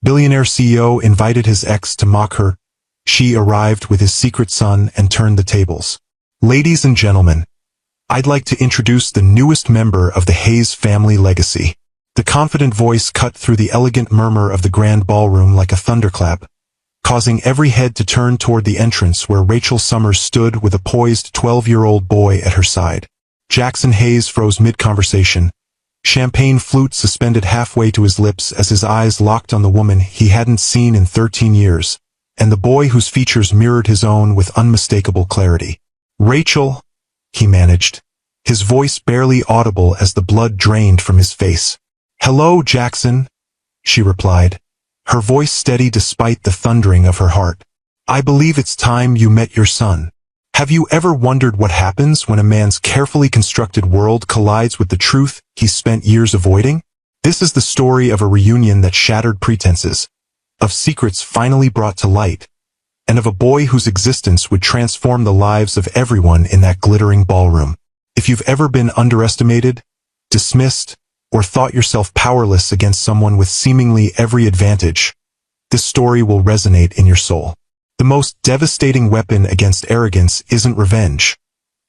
Billionaire CEO invited his ex to mock her. She arrived with his secret son and turned the tables. Ladies and gentlemen, I'd like to introduce the newest member of the Hayes family legacy. The confident voice cut through the elegant murmur of the grand ballroom like a thunderclap, causing every head to turn toward the entrance where Rachel Summers stood with a poised 12-year-old boy at her side. Jackson Hayes froze mid-conversation, champagne flute suspended halfway to his lips as his eyes locked on the woman he hadn't seen in 13 years, and the boy whose features mirrored his own with unmistakable clarity. "Rachel," he managed, his voice barely audible as the blood drained from his face. "Hello, Jackson," she replied, her voice steady despite the thundering of her heart. "I believe it's time you met your son." Have you ever wondered what happens when a man's carefully constructed world collides with the truth he's spent years avoiding? This is the story of a reunion that shattered pretenses, of secrets finally brought to light, and of a boy whose existence would transform the lives of everyone in that glittering ballroom. If you've ever been underestimated, dismissed, or thought yourself powerless against someone with seemingly every advantage, this story will resonate in your soul. The most devastating weapon against arrogance isn't revenge,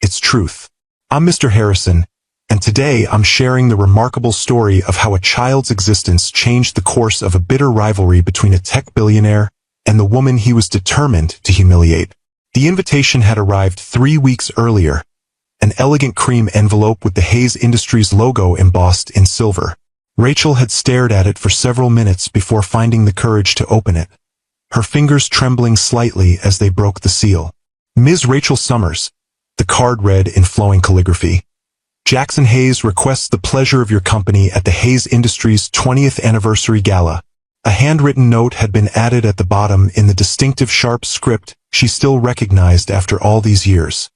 it's truth. I'm Mr. Harrison, and today I'm sharing the remarkable story of how a child's existence changed the course of a bitter rivalry between a tech billionaire and the woman he was determined to humiliate. The invitation had arrived 3 weeks earlier, an elegant cream envelope with the Hayes Industries logo embossed in silver. Rachel had stared at it for several minutes before finding the courage to open it, her fingers trembling slightly as they broke the seal. "Ms. Rachel Summers," the card read in flowing calligraphy. "Jackson Hayes requests the pleasure of your company at the Hayes Industries 20th Anniversary Gala." A handwritten note had been added at the bottom in the distinctive sharp script she still recognized after all these years.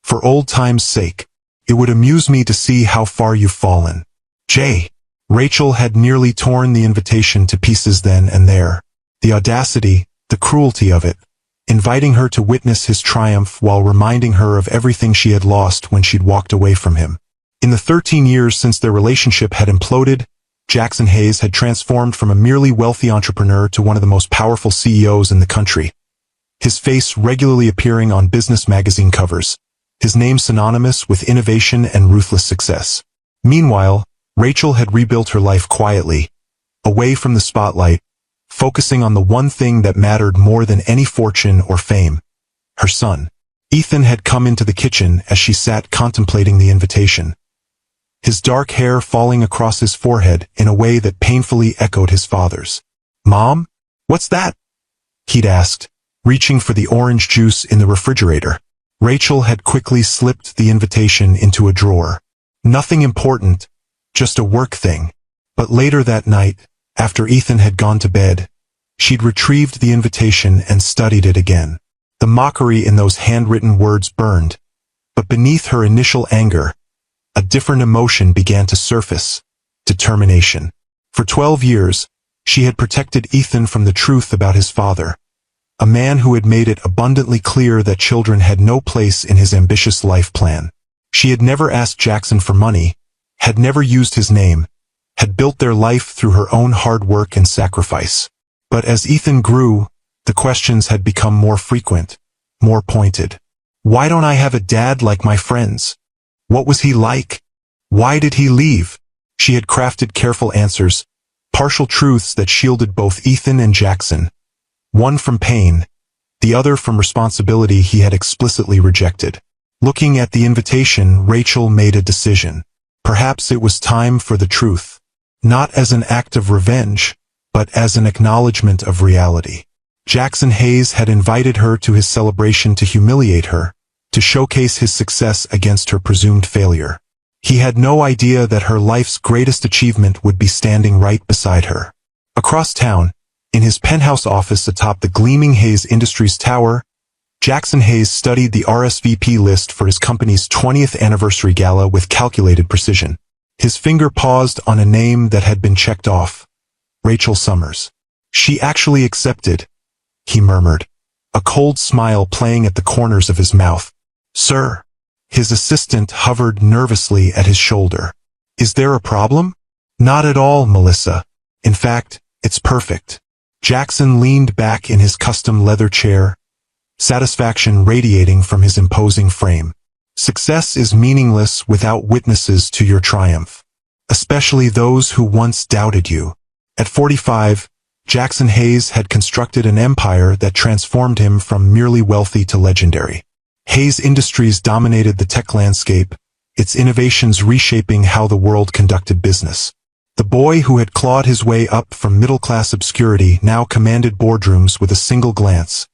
"For old time's sake, it would amuse me to see how far you've fallen. J." Rachel had nearly torn the invitation to pieces then and there. The audacity, the cruelty of it, inviting her to witness his triumph while reminding her of everything she had lost when she'd walked away from him. In the 13 years since their relationship had imploded, Jackson Hayes had transformed from a merely wealthy entrepreneur to one of the most powerful CEOs in the country. His face regularly appearing on business magazine covers, his name synonymous with innovation and ruthless success. Meanwhile, Rachel had rebuilt her life quietly, away from the spotlight, focusing on the one thing that mattered more than any fortune or fame: her son. Ethan had come into the kitchen as she sat contemplating the invitation, his dark hair falling across his forehead in a way that painfully echoed his father's. "Mom, what's that?" he'd asked, reaching for the orange juice in the refrigerator. Rachel had quickly slipped the invitation into a drawer. "Nothing important, just a work thing." But later that night, after Ethan had gone to bed, she'd retrieved the invitation and studied it again. The mockery in those handwritten words burned, but beneath her initial anger, a different emotion began to surface: determination. For 12 years, she had protected Ethan from the truth about his father, a man who had made it abundantly clear that children had no place in his ambitious life plan. She had never asked Jackson for money, had never used his name, had built their life through her own hard work and sacrifice. But as Ethan grew, the questions had become more frequent, more pointed. Why don't I have a dad like my friends? What was he like? Why did he leave? She had crafted careful answers, partial truths that shielded both Ethan and Jackson, one from pain, the other from responsibility he had explicitly rejected. Looking at the invitation, Rachel made a decision. Perhaps it was time for the truth. Not as an act of revenge, but as an acknowledgement of reality. Jackson Hayes had invited her to his celebration to humiliate her, to showcase his success against her presumed failure. He had no idea that her life's greatest achievement would be standing right beside her. Across town, in his penthouse office atop the gleaming Hayes Industries Tower, Jackson Hayes studied the RSVP list for his company's 20th anniversary gala with calculated precision. His finger paused on a name that had been checked off: Rachel Summers. "She actually accepted," he murmured, a cold smile playing at the corners of his mouth. "Sir." His assistant hovered nervously at his shoulder. "Is there a problem?" "Not at all, Melissa. In fact, it's perfect." Jackson leaned back in his custom leather chair, satisfaction radiating from his imposing frame. Success is meaningless without witnesses to your triumph, especially those who once doubted you. At 45, Jackson Hayes had constructed an empire that transformed him from merely wealthy to legendary. Hayes Industries dominated the tech landscape, its innovations reshaping how the world conducted business. The boy who had clawed his way up from middle-class obscurity now commanded boardrooms with a single glance,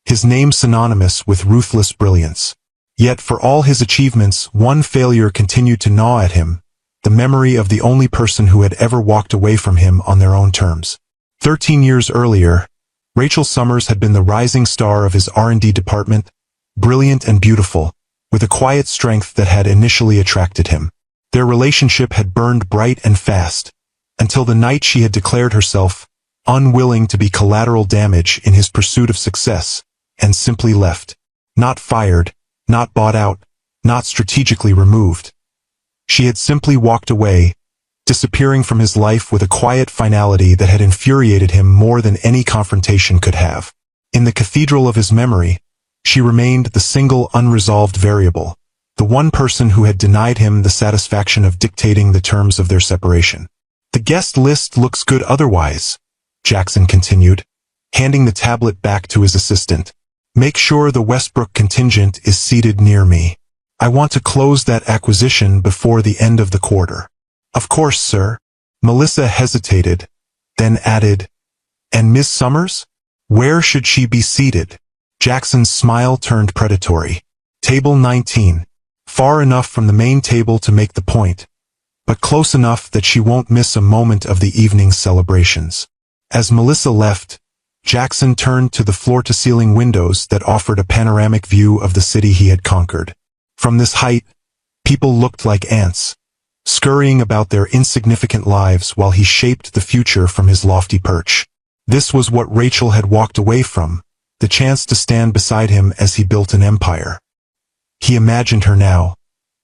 his name synonymous with ruthless brilliance. Yet for all his achievements, one failure continued to gnaw at him, the memory of the only person who had ever walked away from him on their own terms. 13 years earlier, Rachel Summers had been the rising star of his R&D department, brilliant and beautiful, with a quiet strength that had initially attracted him. Their relationship had burned bright and fast, until the night she had declared herself unwilling to be collateral damage in his pursuit of success, and simply left. Not fired, not bought out, not strategically removed. She had simply walked away, disappearing from his life with a quiet finality that had infuriated him more than any confrontation could have. In the cathedral of his memory, she remained the single unresolved variable, the one person who had denied him the satisfaction of dictating the terms of their separation. The guest list looks good otherwise, Jackson continued, handing the tablet back to his assistant. Make sure the Westbrook contingent is seated near me. I want to close that acquisition before the end of the quarter. Of course, sir. Melissa hesitated, then added, And Miss Summers? Where should she be seated? Jackson's smile turned predatory. Table 19. Far enough from the main table to make the point, but close enough that she won't miss a moment of the evening's celebrations. As Melissa left, Jackson turned to the floor-to-ceiling windows that offered a panoramic view of the city he had conquered. From this height, people looked like ants, scurrying about their insignificant lives while he shaped the future from his lofty perch. This was what Rachel had walked away from, the chance to stand beside him as he built an empire. He imagined her now,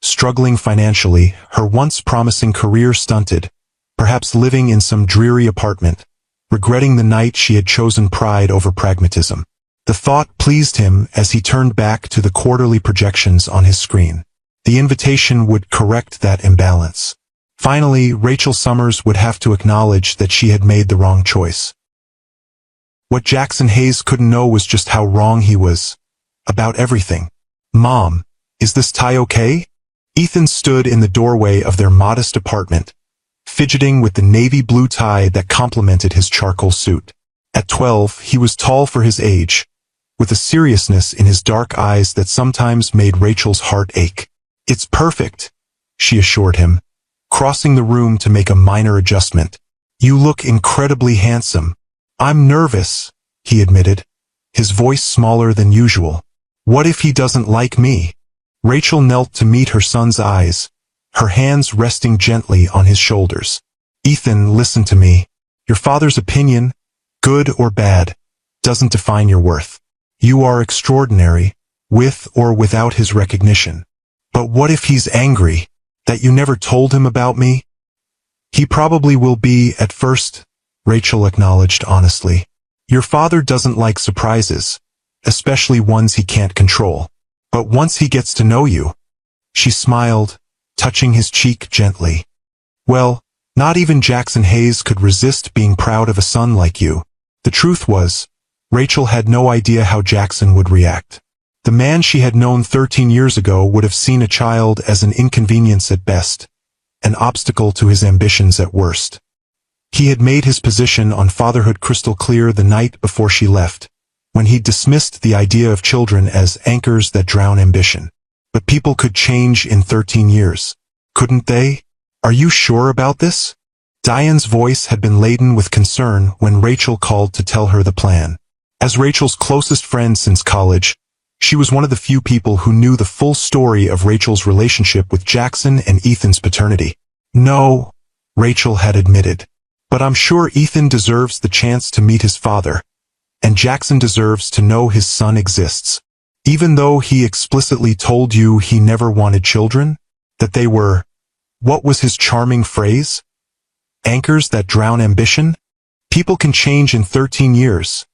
struggling financially, her once promising career stunted, perhaps living in some dreary apartment, regretting the night she had chosen pride over pragmatism. The thought pleased him as he turned back to the quarterly projections on his screen. The invitation would correct that imbalance. Finally, Rachel Summers would have to acknowledge that she had made the wrong choice. What Jackson Hayes couldn't know was just how wrong he was. About everything. Mom, is this tie okay? Ethan stood in the doorway of their modest apartment, fidgeting with the navy blue tie that complemented his charcoal suit. At 12, he was tall for his age, with a seriousness in his dark eyes that sometimes made Rachel's heart ache. It's perfect, she assured him, crossing the room to make a minor adjustment. You look incredibly handsome. I'm nervous, he admitted, his voice smaller than usual. What if he doesn't like me? Rachel knelt to meet her son's eyes, her hands resting gently on his shoulders. Ethan, listen to me. Your father's opinion, good or bad, doesn't define your worth. You are extraordinary, with or without his recognition. But what if he's angry, that you never told him about me? He probably will be at first, Rachel acknowledged honestly. Your father doesn't like surprises, especially ones he can't control. But once he gets to know you, she smiled, touching his cheek gently. Well, not even Jackson Hayes could resist being proud of a son like you. The truth was, Rachel had no idea how Jackson would react. The man she had known 13 years ago would have seen a child as an inconvenience at best, an obstacle to his ambitions at worst. He had made his position on fatherhood crystal clear the night before she left, when he dismissed the idea of children as anchors that drown ambition. But people could change in 13 years, couldn't they? Are you sure about this? Diane's voice had been laden with concern when Rachel called to tell her the plan. As Rachel's closest friend since college, she was one of the few people who knew the full story of Rachel's relationship with Jackson and Ethan's paternity. No, Rachel had admitted. But I'm sure Ethan deserves the chance to meet his father, and Jackson deserves to know his son exists. Even though he explicitly told you he never wanted children, that they were, what was his charming phrase? Anchors that drown ambition? People can change in 13 years,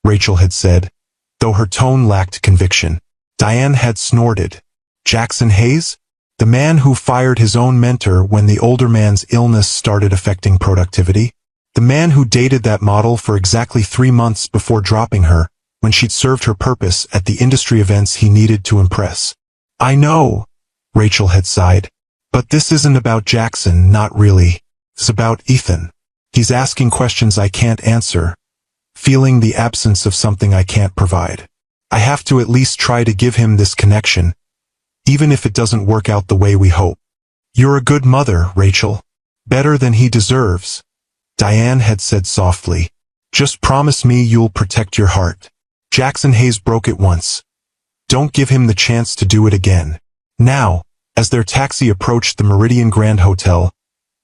Rachel had said, though her tone lacked conviction. Diane had snorted. Jackson Hayes? The man who fired his own mentor when the older man's illness started affecting productivity? The man who dated that model for exactly 3 months before dropping her, when she'd served her purpose at the industry events he needed to impress. I know, Rachel had sighed. But this isn't about Jackson, not really. It's about Ethan. He's asking questions I can't answer, feeling the absence of something I can't provide. I have to at least try to give him this connection, even if it doesn't work out the way we hope. You're a good mother, Rachel. Better than he deserves, Diane had said softly. Just promise me you'll protect your heart. Jackson Hayes broke it once. Don't give him the chance to do it again. Now, as their taxi approached the Meridian Grand Hotel,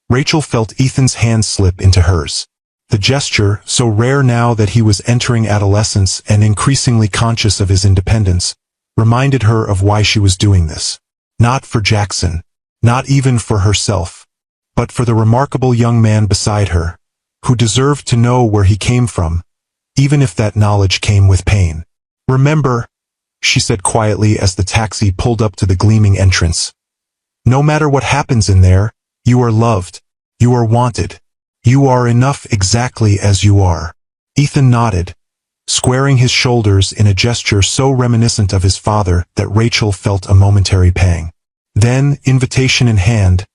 Rachel felt Ethan's hand slip into hers. The gesture, so rare now that he was entering adolescence and increasingly conscious of his independence, reminded her of why she was doing this. Not for Jackson, not even for herself, but for the remarkable young man beside her, who deserved to know where he came from, even if that knowledge came with pain. Remember, she said quietly as the taxi pulled up to the gleaming entrance. No matter what happens in there, you are loved, you are wanted, you are enough exactly as you are. Ethan nodded, squaring his shoulders in a gesture so reminiscent of his father that Rachel felt a momentary pang. Then, invitation in hand,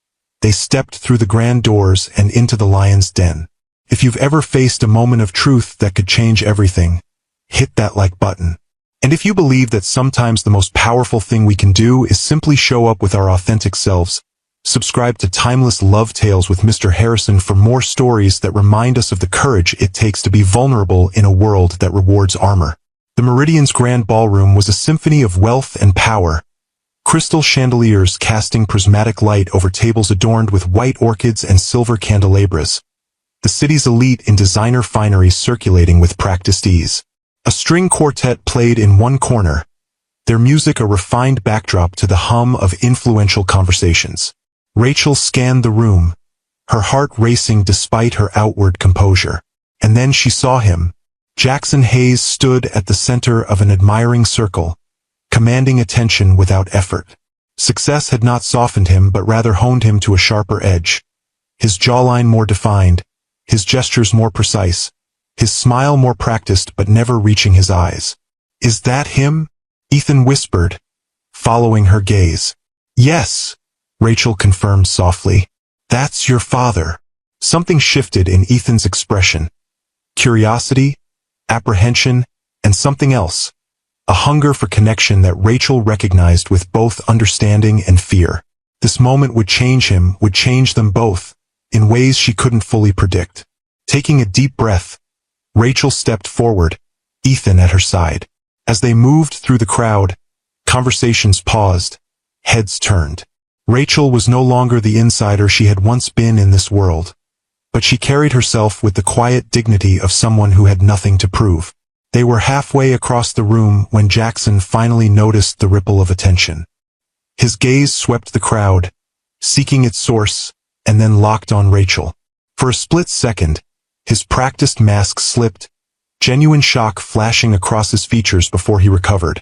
they stepped through the grand doors and into the lion's den. If you've ever faced a moment of truth that could change everything, hit that like button. And if you believe that sometimes the most powerful thing we can do is simply show up with our authentic selves, subscribe to Timeless Love Tales with Mr. Harrison for more stories that remind us of the courage it takes to be vulnerable in a world that rewards armor. The Meridian's grand ballroom was a symphony of wealth and power, crystal chandeliers casting prismatic light over tables adorned with white orchids and silver candelabras. The city's elite in designer finery circulating with practiced ease. A string quartet played in one corner, their music a refined backdrop to the hum of influential conversations. Rachel scanned the room, her heart racing despite her outward composure. And then she saw him. Jackson Hayes stood at the center of an admiring circle, commanding attention without effort. Success had not softened him but rather honed him to a sharper edge. His jawline more defined, his gestures more precise, his smile more practiced but never reaching his eyes. Is that him? Ethan whispered, following her gaze. Yes, Rachel confirmed softly. That's your father. Something shifted in Ethan's expression. Curiosity, apprehension, and something else. A hunger for connection that Rachel recognized with both understanding and fear. This moment would change him, would change them both, in ways she couldn't fully predict. Taking a deep breath, Rachel stepped forward, Ethan at her side. As they moved through the crowd, conversations paused, heads turned. Rachel was no longer the insider she had once been in this world, but she carried herself with the quiet dignity of someone who had nothing to prove. They were halfway across the room when Jackson finally noticed the ripple of attention. His gaze swept the crowd, seeking its source, and then locked on Rachel. For a split second, his practiced mask slipped, genuine shock flashing across his features before he recovered,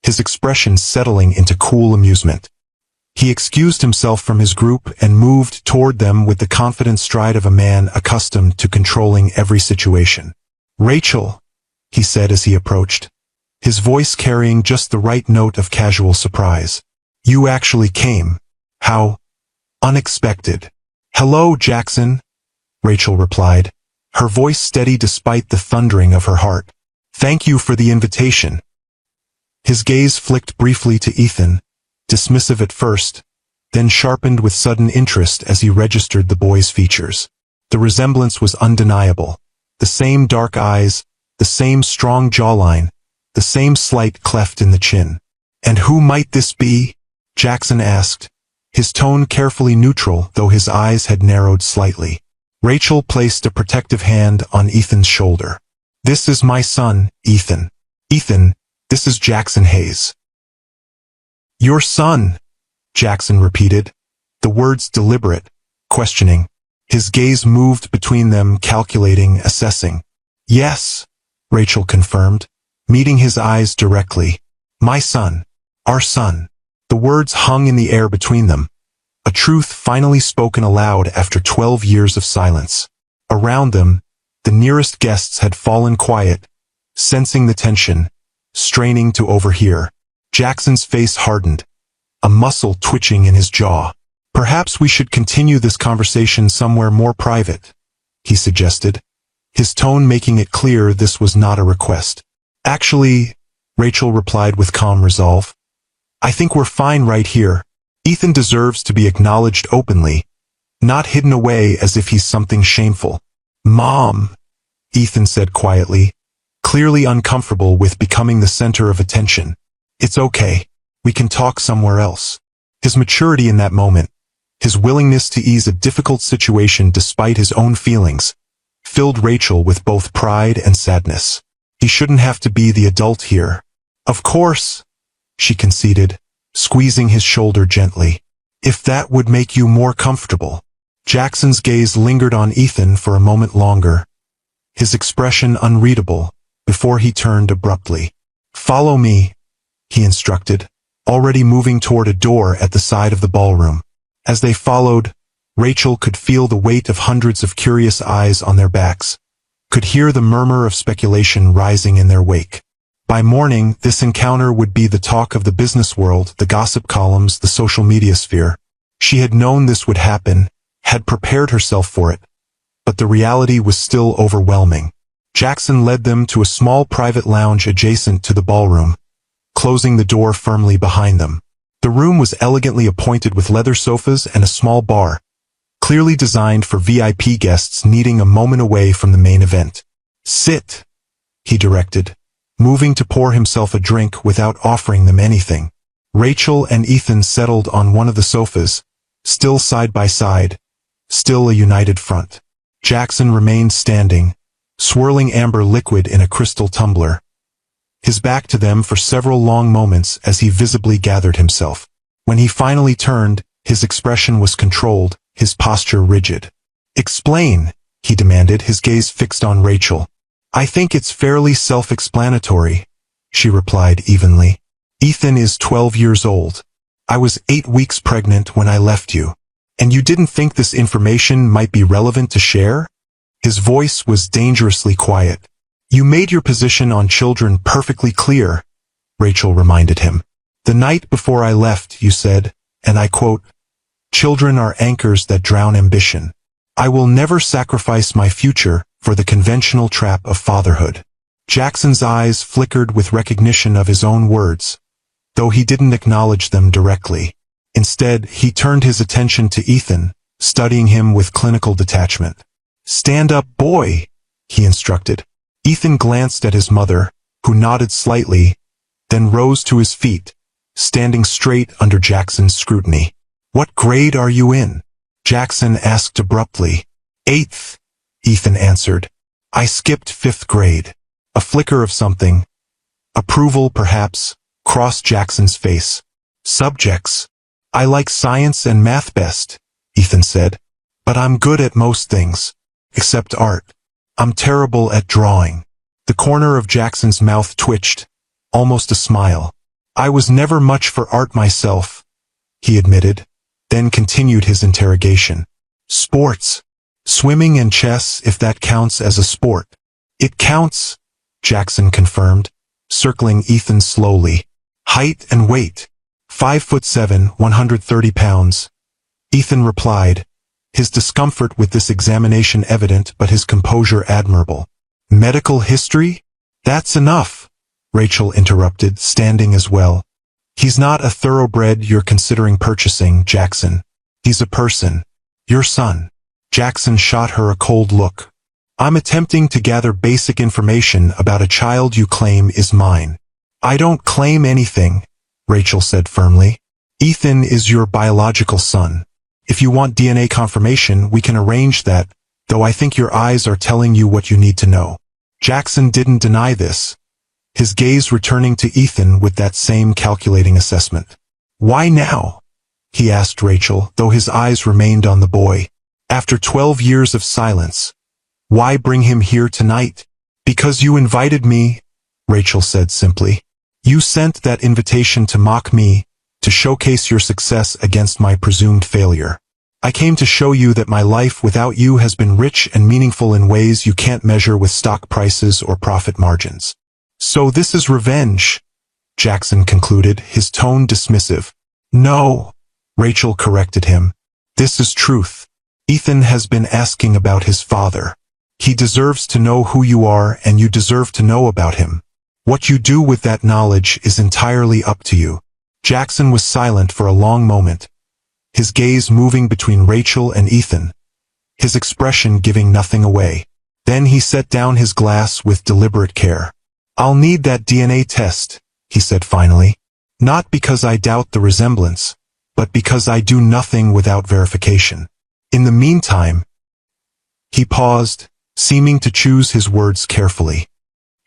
his expression settling into cool amusement. He excused himself from his group and moved toward them with the confident stride of a man accustomed to controlling every situation. Rachel, he said as he approached, his voice carrying just the right note of casual surprise. You actually came. How unexpected. Hello, Jackson, Rachel replied, her voice steady despite the thundering of her heart. Thank you for the invitation. His gaze flicked briefly to Ethan, dismissive at first, then sharpened with sudden interest as he registered the boy's features. The resemblance was undeniable. The same dark eyes, the same strong jawline, the same slight cleft in the chin. And who might this be? Jackson asked, his tone carefully neutral though his eyes had narrowed slightly. Rachel placed a protective hand on Ethan's shoulder. This is my son, Ethan. Ethan, this is Jackson Hayes. Your son, Jackson repeated, the words deliberate, questioning. His gaze moved between them, calculating, assessing. Yes, Rachel confirmed, meeting his eyes directly. My son. Our son. The words hung in the air between them. A truth finally spoken aloud after 12 years of silence. Around them, the nearest guests had fallen quiet, sensing the tension, straining to overhear. Jackson's face hardened, a muscle twitching in his jaw. Perhaps we should continue this conversation somewhere more private, he suggested, his tone making it clear this was not a request. Actually, Rachel replied with calm resolve, I think we're fine right here. Ethan deserves to be acknowledged openly, not hidden away as if he's something shameful. Mom, Ethan said quietly, clearly uncomfortable with becoming the center of attention. It's okay. We can talk somewhere else. His maturity in that moment, his willingness to ease a difficult situation despite his own feelings, filled Rachel with both pride and sadness. He shouldn't have to be the adult here. Of course, she conceded, squeezing his shoulder gently. If that would make you more comfortable. Jackson's gaze lingered on Ethan for a moment longer, his expression unreadable, before he turned abruptly. Follow me, he instructed, already moving toward a door at the side of the ballroom. As they followed, Rachel could feel the weight of hundreds of curious eyes on their backs, could hear the murmur of speculation rising in their wake. By morning, this encounter would be the talk of the business world, the gossip columns, the social media sphere. She had known this would happen, had prepared herself for it, but the reality was still overwhelming. Jackson led them to a small private lounge adjacent to the ballroom, closing the door firmly behind them. The room was elegantly appointed with leather sofas and a small bar, clearly designed for VIP guests needing a moment away from the main event. Sit, he directed, moving to pour himself a drink without offering them anything. Rachel and Ethan settled on one of the sofas, still side by side, still a united front. Jackson remained standing, swirling amber liquid in a crystal tumbler, his back to them for several long moments as he visibly gathered himself. When he finally turned, his expression was controlled, his posture rigid. Explain, he demanded, his gaze fixed on Rachel. I think it's fairly self-explanatory, she replied evenly. Ethan is 12 years old. I was 8 weeks pregnant when I left you. And you didn't think this information might be relevant to share? His voice was dangerously quiet. You made your position on children perfectly clear, Rachel reminded him. The night before I left, you said, and I quote, children are anchors that drown ambition. I will never sacrifice my future for the conventional trap of fatherhood. Jackson's eyes flickered with recognition of his own words, though he didn't acknowledge them directly. Instead, he turned his attention to Ethan, studying him with clinical detachment. Stand up, boy, he instructed. Ethan glanced at his mother, who nodded slightly, then rose to his feet, standing straight under Jackson's scrutiny. What grade are you in? Jackson asked abruptly. 8th, Ethan answered. I skipped 5th grade. A flicker of something, approval perhaps, crossed Jackson's face. Subjects. I like science and math best, Ethan said. But I'm good at most things, except art. I'm terrible at drawing. The corner of Jackson's mouth twitched, almost a smile. I was never much for art myself, he admitted, then continued his interrogation. Sports. Swimming and chess, if that counts as a sport. It counts, Jackson confirmed, circling Ethan slowly. Height and weight. 5'7", 130 pounds. Ethan replied, his discomfort with this examination evident but his composure admirable. Medical history? That's enough, Rachel interrupted, standing as well. He's not a thoroughbred you're considering purchasing, Jackson. He's a person. Your son. Jackson shot her a cold look. I'm attempting to gather basic information about a child you claim is mine. I don't claim anything, Rachel said firmly. Ethan is your biological son. If you want DNA confirmation, we can arrange that, though I think your eyes are telling you what you need to know. Jackson didn't deny this, his gaze returning to Ethan with that same calculating assessment. Why now? He asked Rachel, though his eyes remained on the boy. After 12 years of silence. Why bring him here tonight? Because you invited me, Rachel said simply. You sent that invitation to mock me, to showcase your success against my presumed failure. I came to show you that my life without you has been rich and meaningful in ways you can't measure with stock prices or profit margins. So this is revenge, Jackson concluded, his tone dismissive. No, Rachel corrected him. This is truth. Ethan has been asking about his father. He deserves to know who you are, and you deserve to know about him. What you do with that knowledge is entirely up to you. Jackson was silent for a long moment, his gaze moving between Rachel and Ethan, his expression giving nothing away. Then he set down his glass with deliberate care. I'll need that DNA test, he said finally. Not because I doubt the resemblance, but because I do nothing without verification. In the meantime, he paused, seeming to choose his words carefully.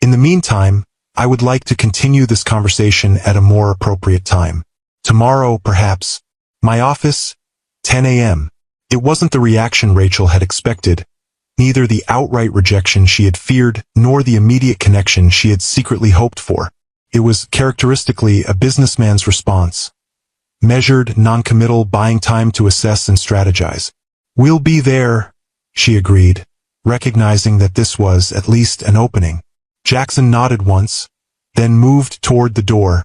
In the meantime, I would like to continue this conversation at a more appropriate time. Tomorrow, perhaps. My office, 10 a.m. It wasn't the reaction Rachel had expected, neither the outright rejection she had feared, nor the immediate connection she had secretly hoped for. It was characteristically a businessman's response. Measured, non-committal, buying time to assess and strategize. We'll be there, she agreed, recognizing that this was at least an opening. Jackson nodded once, then moved toward the door,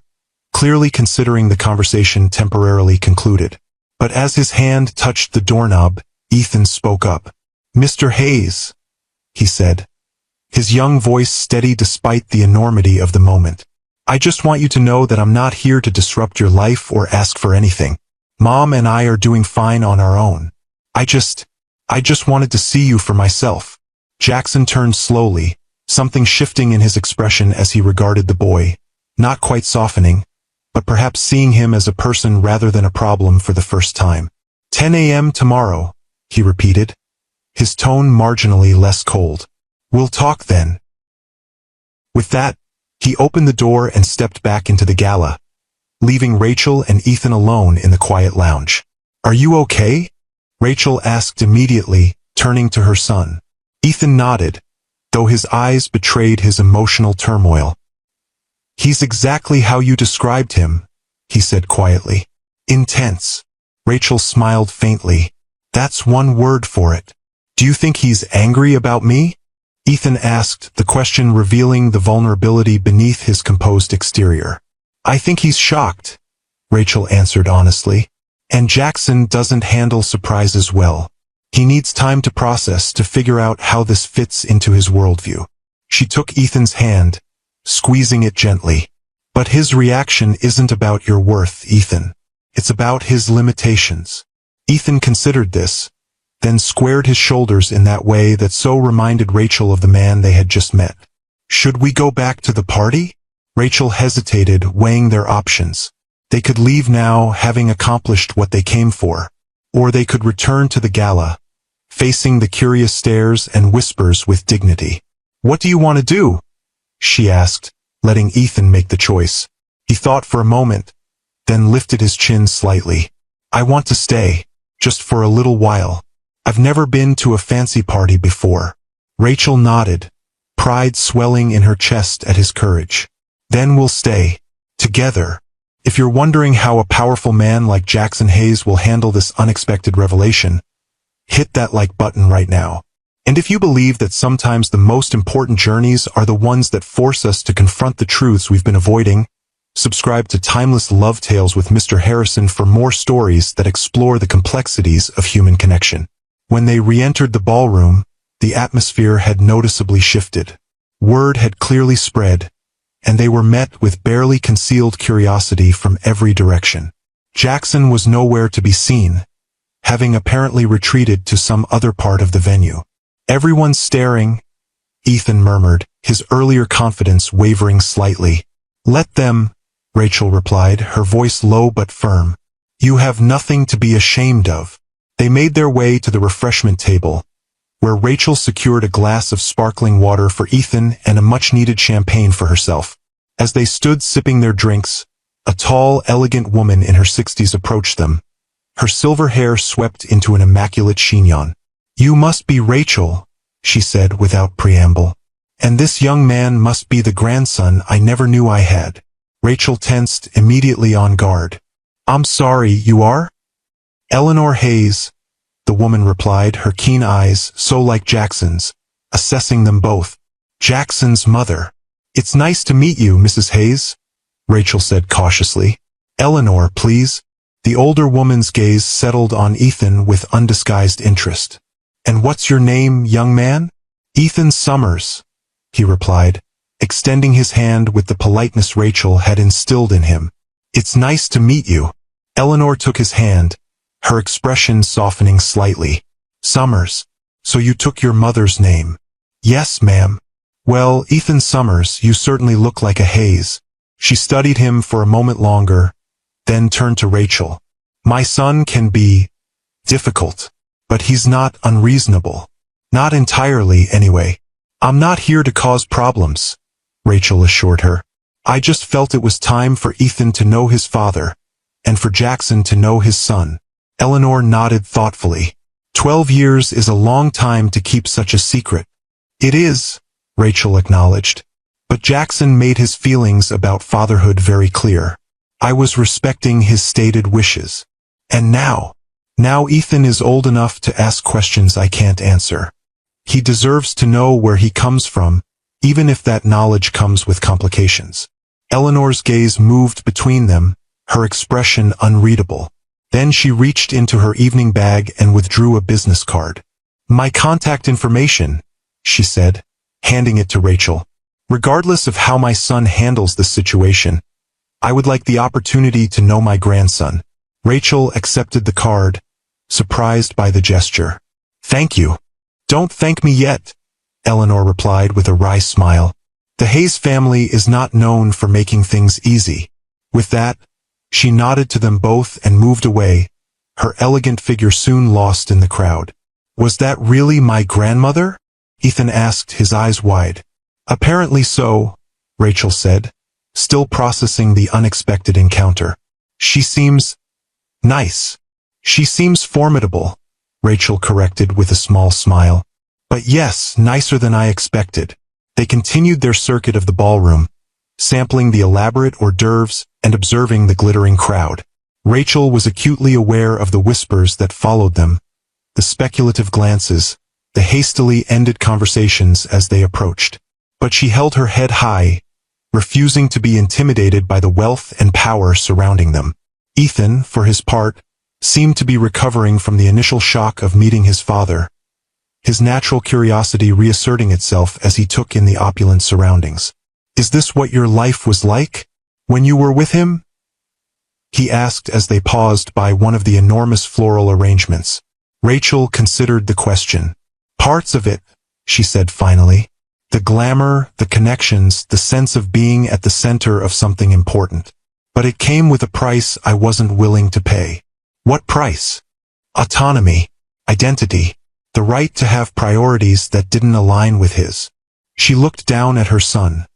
clearly considering the conversation temporarily concluded. But as his hand touched the doorknob, Ethan spoke up. Mr. Hayes, he said, his young voice steady despite the enormity of the moment. I just want you to know that I'm not here to disrupt your life or ask for anything. Mom and I are doing fine on our own. I just wanted to see you for myself. Jackson turned slowly, something shifting in his expression as he regarded the boy, not quite softening, but perhaps seeing him as a person rather than a problem for the first time. 10 a.m. tomorrow, he repeated, his tone marginally less cold. We'll talk then. With that, he opened the door and stepped back into the gala, leaving Rachel and Ethan alone in the quiet lounge. Are you okay? Rachel asked immediately, turning to her son. Ethan nodded, though his eyes betrayed his emotional turmoil. He's exactly how you described him, he said quietly. Intense. Rachel smiled faintly. That's one word for it. Do you think he's angry about me? Ethan asked, the question revealing the vulnerability beneath his composed exterior. I think he's shocked, Rachel answered honestly. And Jackson doesn't handle surprises well. He needs time to process, to figure out how this fits into his worldview. She took Ethan's hand, squeezing it gently. But his reaction isn't about your worth, Ethan. It's about his limitations. Ethan considered this, then squared his shoulders in that way that so reminded Rachel of the man they had just met. Should we go back to the party? Rachel hesitated, weighing their options. They could leave now, having accomplished what they came for. Or they could return to the gala, facing the curious stares and whispers with dignity. What do you want to do? She asked, letting Ethan make the choice. He thought for a moment, then lifted his chin slightly. I want to stay, just for a little while. I've never been to a fancy party before. Rachel nodded, pride swelling in her chest at his courage. Then we'll stay. Together. If you're wondering how a powerful man like Jackson Hayes will handle this unexpected revelation, hit that like button right now. And if you believe that sometimes the most important journeys are the ones that force us to confront the truths we've been avoiding, subscribe to Timeless Love Tales with Mr. Harrison for more stories that explore the complexities of human connection. When they re-entered the ballroom, the atmosphere had noticeably shifted. Word had clearly spread, and they were met with barely concealed curiosity from every direction. Jackson was nowhere to be seen, having apparently retreated to some other part of the venue. Everyone's staring, Ethan murmured, his earlier confidence wavering slightly. Let them, Rachel replied, her voice low but firm. You have nothing to be ashamed of. They made their way to the refreshment table, where Rachel secured a glass of sparkling water for Ethan and a much-needed champagne for herself. As they stood sipping their drinks, a tall, elegant woman in her 60s approached them, her silver hair swept into an immaculate chignon. "You must be Rachel," she said without preamble. "And this young man must be the grandson I never knew I had." Rachel tensed, immediately on guard. "I'm sorry, you are?" "Eleanor Hayes," the woman replied, her keen eyes, so like Jackson's, assessing them both. "Jackson's mother." "It's nice to meet you, Mrs. Hayes," Rachel said cautiously. "Eleanor, please." The older woman's gaze settled on Ethan with undisguised interest. "And what's your name, young man?" "Ethan Summers," he replied, extending his hand with the politeness Rachel had instilled in him. "It's nice to meet you." Eleanor took his hand, her expression softening slightly. "Summers, so you took your mother's name?" "Yes, ma'am." "Well, Ethan Summers, you certainly look like a Hayes." She studied him for a moment longer, then turned to Rachel. "My son can be difficult, but he's not unreasonable. Not entirely, anyway." "I'm not here to cause problems," Rachel assured her. "I just felt it was time for Ethan to know his father, and for Jackson to know his son." Eleanor nodded thoughtfully. 12 years is a long time to keep such a secret." "It is," Rachel acknowledged. "But Jackson made his feelings about fatherhood very clear. I was respecting his stated wishes. And now Ethan is old enough to ask questions I can't answer. He deserves to know where he comes from, even if that knowledge comes with complications." Eleanor's gaze moved between them, her expression unreadable. Then she reached into her evening bag and withdrew a business card. "My contact information," she said, handing it to Rachel. "Regardless of how my son handles this situation, I would like the opportunity to know my grandson." Rachel accepted the card, surprised by the gesture. "Thank you." "Don't thank me yet," Eleanor replied with a wry smile. "The Hayes family is not known for making things easy." With that, she nodded to them both and moved away, her elegant figure soon lost in the crowd. "Was that really my grandmother?" Ethan asked, his eyes wide. "Apparently so," Rachel said, still processing the unexpected encounter. "She seems nice." "She seems formidable," Rachel corrected with a small smile. "But yes, nicer than I expected." They continued their circuit of the ballroom, sampling the elaborate hors d'oeuvres and observing the glittering crowd. Rachel was acutely aware of the whispers that followed them, the speculative glances, the hastily ended conversations as they approached. But she held her head high, refusing to be intimidated by the wealth and power surrounding them. Ethan, for his part, seemed to be recovering from the initial shock of meeting his father, his natural curiosity reasserting itself as he took in the opulent surroundings. "Is this what your life was like when you were with him?" he asked as they paused by one of the enormous floral arrangements. Rachel considered the question. "Parts of it," she said finally. "The glamour, the connections, the sense of being at the center of something important. But it came with a price I wasn't willing to pay." "What price?" "Autonomy, identity, the right to have priorities that didn't align with his." She looked down at her son,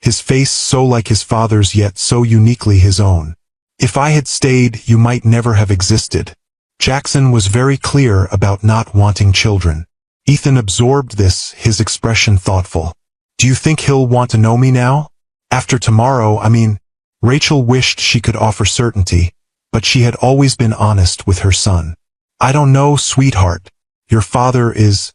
his face so like his father's yet so uniquely his own. "If I had stayed, you might never have existed." Jackson was very clear about not wanting children. Ethan absorbed this, his expression thoughtful. "Do you think he'll want to know me now? After tomorrow, I mean?" Rachel wished she could offer certainty, but she had always been honest with her son. "I don't know, sweetheart. Your father is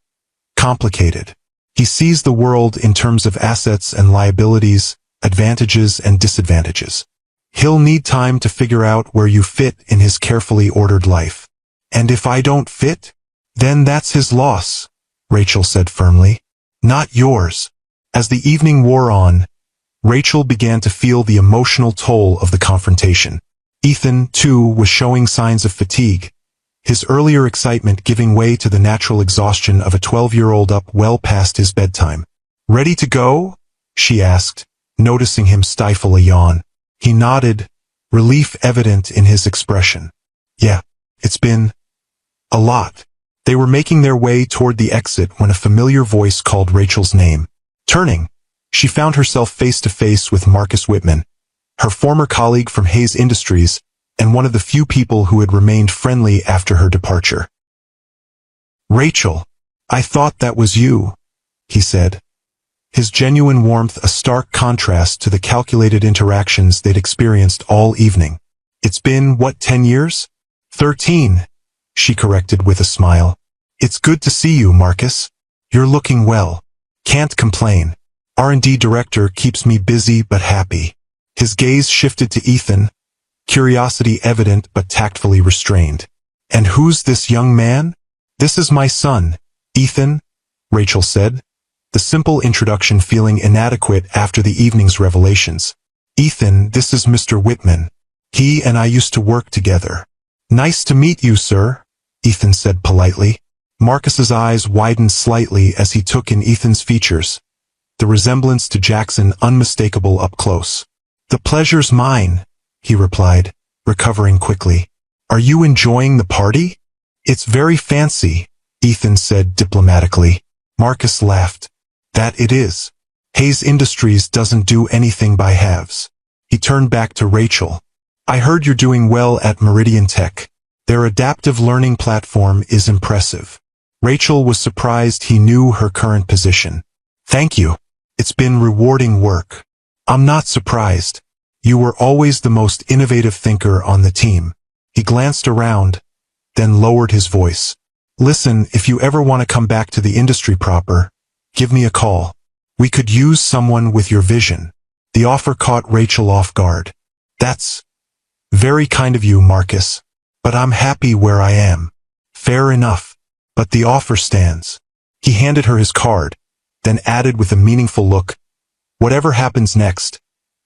complicated. He sees the world in terms of assets and liabilities, advantages and disadvantages. He'll need time to figure out where you fit in his carefully ordered life. And if I don't fit, then that's his loss," Rachel said firmly. "Not yours." As the evening wore on, Rachel began to feel the emotional toll of the confrontation. Ethan, too, was showing signs of fatigue, his earlier excitement giving way to the natural exhaustion of a 12-year-old up well past his bedtime. "Ready to go?" she asked, noticing him stifle a yawn. He nodded, relief evident in his expression. "Yeah, it's been a lot." They were making their way toward the exit when a familiar voice called Rachel's name. Turning, she found herself face to face with Marcus Whitman, her former colleague from Hayes Industries, and one of the few people who had remained friendly after her departure. Rachel, I thought that was you, he said. His genuine warmth a stark contrast to the calculated interactions they'd experienced all evening. It's been, what, 10 years? 13, she corrected with a smile. It's good to see you, Marcus. You're looking well. Can't complain. R&D director keeps me busy but happy. His gaze shifted to Ethan, curiosity evident but tactfully restrained. And who's this young man? This is my son, Ethan, Rachel said, the simple introduction feeling inadequate after the evening's revelations. Ethan, this is Mr. Whitman. He and I used to work together. Nice to meet you, sir, Ethan said politely. Marcus's eyes widened slightly as he took in Ethan's features, the resemblance to Jackson unmistakable up close. The pleasure's mine, he replied, recovering quickly. Are you enjoying the party? It's very fancy, Ethan said diplomatically. Marcus laughed. That it is. Hayes Industries doesn't do anything by halves. He turned back to Rachel. I heard you're doing well at Meridian Tech. Their adaptive learning platform is impressive. Rachel was surprised he knew her current position. Thank you. It's been rewarding work. I'm not surprised. You were always the most innovative thinker on the team. He glanced around, then lowered his voice. Listen, if you ever want to come back to the industry proper, give me a call. We could use someone with your vision. The offer caught Rachel off guard. That's very kind of you, Marcus, but I'm happy where I am. Fair enough, but the offer stands. He handed her his card, then added with a meaningful look, whatever happens next,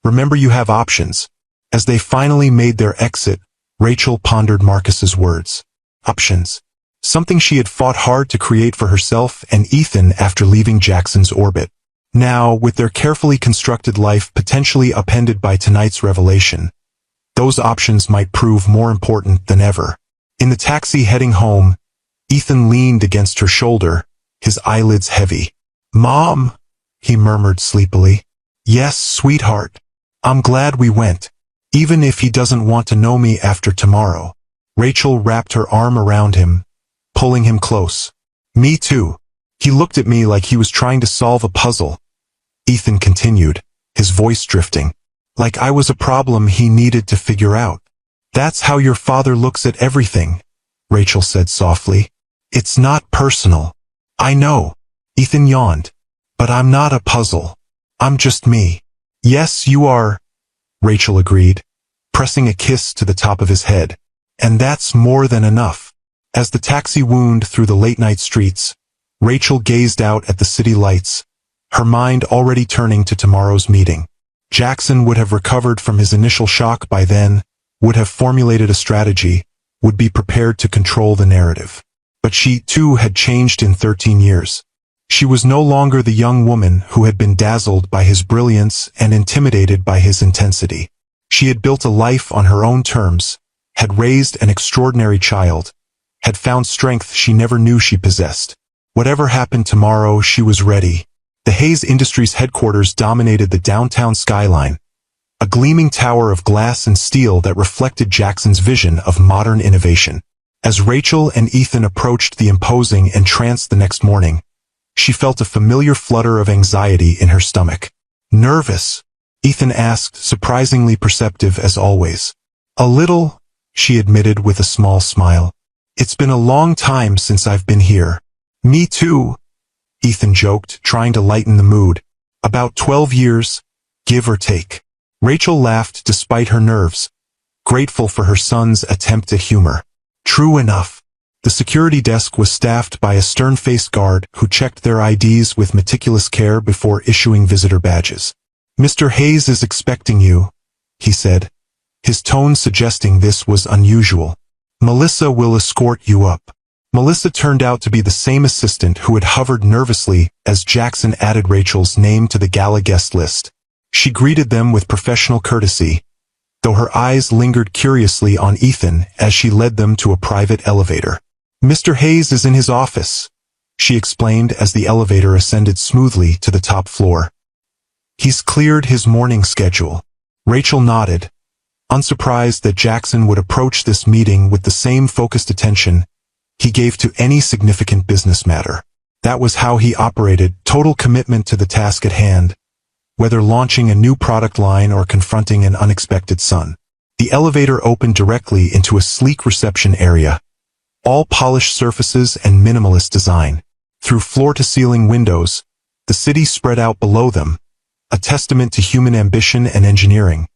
remember you have options. As they finally made their exit, Rachel pondered Marcus's words. Options. Something she had fought hard to create for herself and Ethan after leaving Jackson's orbit. Now, with their carefully constructed life potentially upended by tonight's revelation, those options might prove more important than ever. In the taxi heading home, Ethan leaned against her shoulder, his eyelids heavy. Mom, he murmured sleepily. Yes, sweetheart. I'm glad we went. Even if he doesn't want to know me after tomorrow. Rachel wrapped her arm around him, pulling him close. Me too. He looked at me like he was trying to solve a puzzle. Ethan continued, his voice drifting. Like I was a problem he needed to figure out. That's how your father looks at everything, Rachel said softly. It's not personal. I know. Ethan yawned. But I'm not a puzzle. I'm just me. Yes, you are, Rachel agreed, pressing a kiss to the top of his head. And that's more than enough. As the taxi wound through the late-night streets, Rachel gazed out at the city lights, her mind already turning to tomorrow's meeting. Jackson would have recovered from his initial shock by then, would have formulated a strategy, would be prepared to control the narrative. But she, too, had changed in 13 years. She was no longer the young woman who had been dazzled by his brilliance and intimidated by his intensity. She had built a life on her own terms, had raised an extraordinary child, had found strength she never knew she possessed. Whatever happened tomorrow, she was ready. The Hayes Industries headquarters dominated the downtown skyline, a gleaming tower of glass and steel that reflected Jackson's vision of modern innovation. As Rachel and Ethan approached the imposing entrance the next morning, she felt a familiar flutter of anxiety in her stomach. Nervous? Ethan asked, surprisingly perceptive as always. A little, she admitted with a small smile. It's been a long time since I've been here. Me too, Ethan joked, trying to lighten the mood. About 12 years, give or take. Rachel laughed despite her nerves, grateful for her son's attempt at humor. True enough. The security desk was staffed by a stern-faced guard who checked their IDs with meticulous care before issuing visitor badges. Mr. Hayes is expecting you, he said, his tone suggesting this was unusual. Melissa will escort you up. Melissa turned out to be the same assistant who had hovered nervously as Jackson added Rachel's name to the gala guest list. She greeted them with professional courtesy, though her eyes lingered curiously on Ethan as she led them to a private elevator. Mr. Hayes is in his office, she explained as the elevator ascended smoothly to the top floor. He's cleared his morning schedule. Rachel nodded, unsurprised that Jackson would approach this meeting with the same focused attention he gave to any significant business matter. That was how he operated, total commitment to the task at hand, whether launching a new product line or confronting an unexpected son. The elevator opened directly into a sleek reception area, all polished surfaces and minimalist design. Through floor-to-ceiling windows, the city spread out below them, a testament to human ambition and engineering.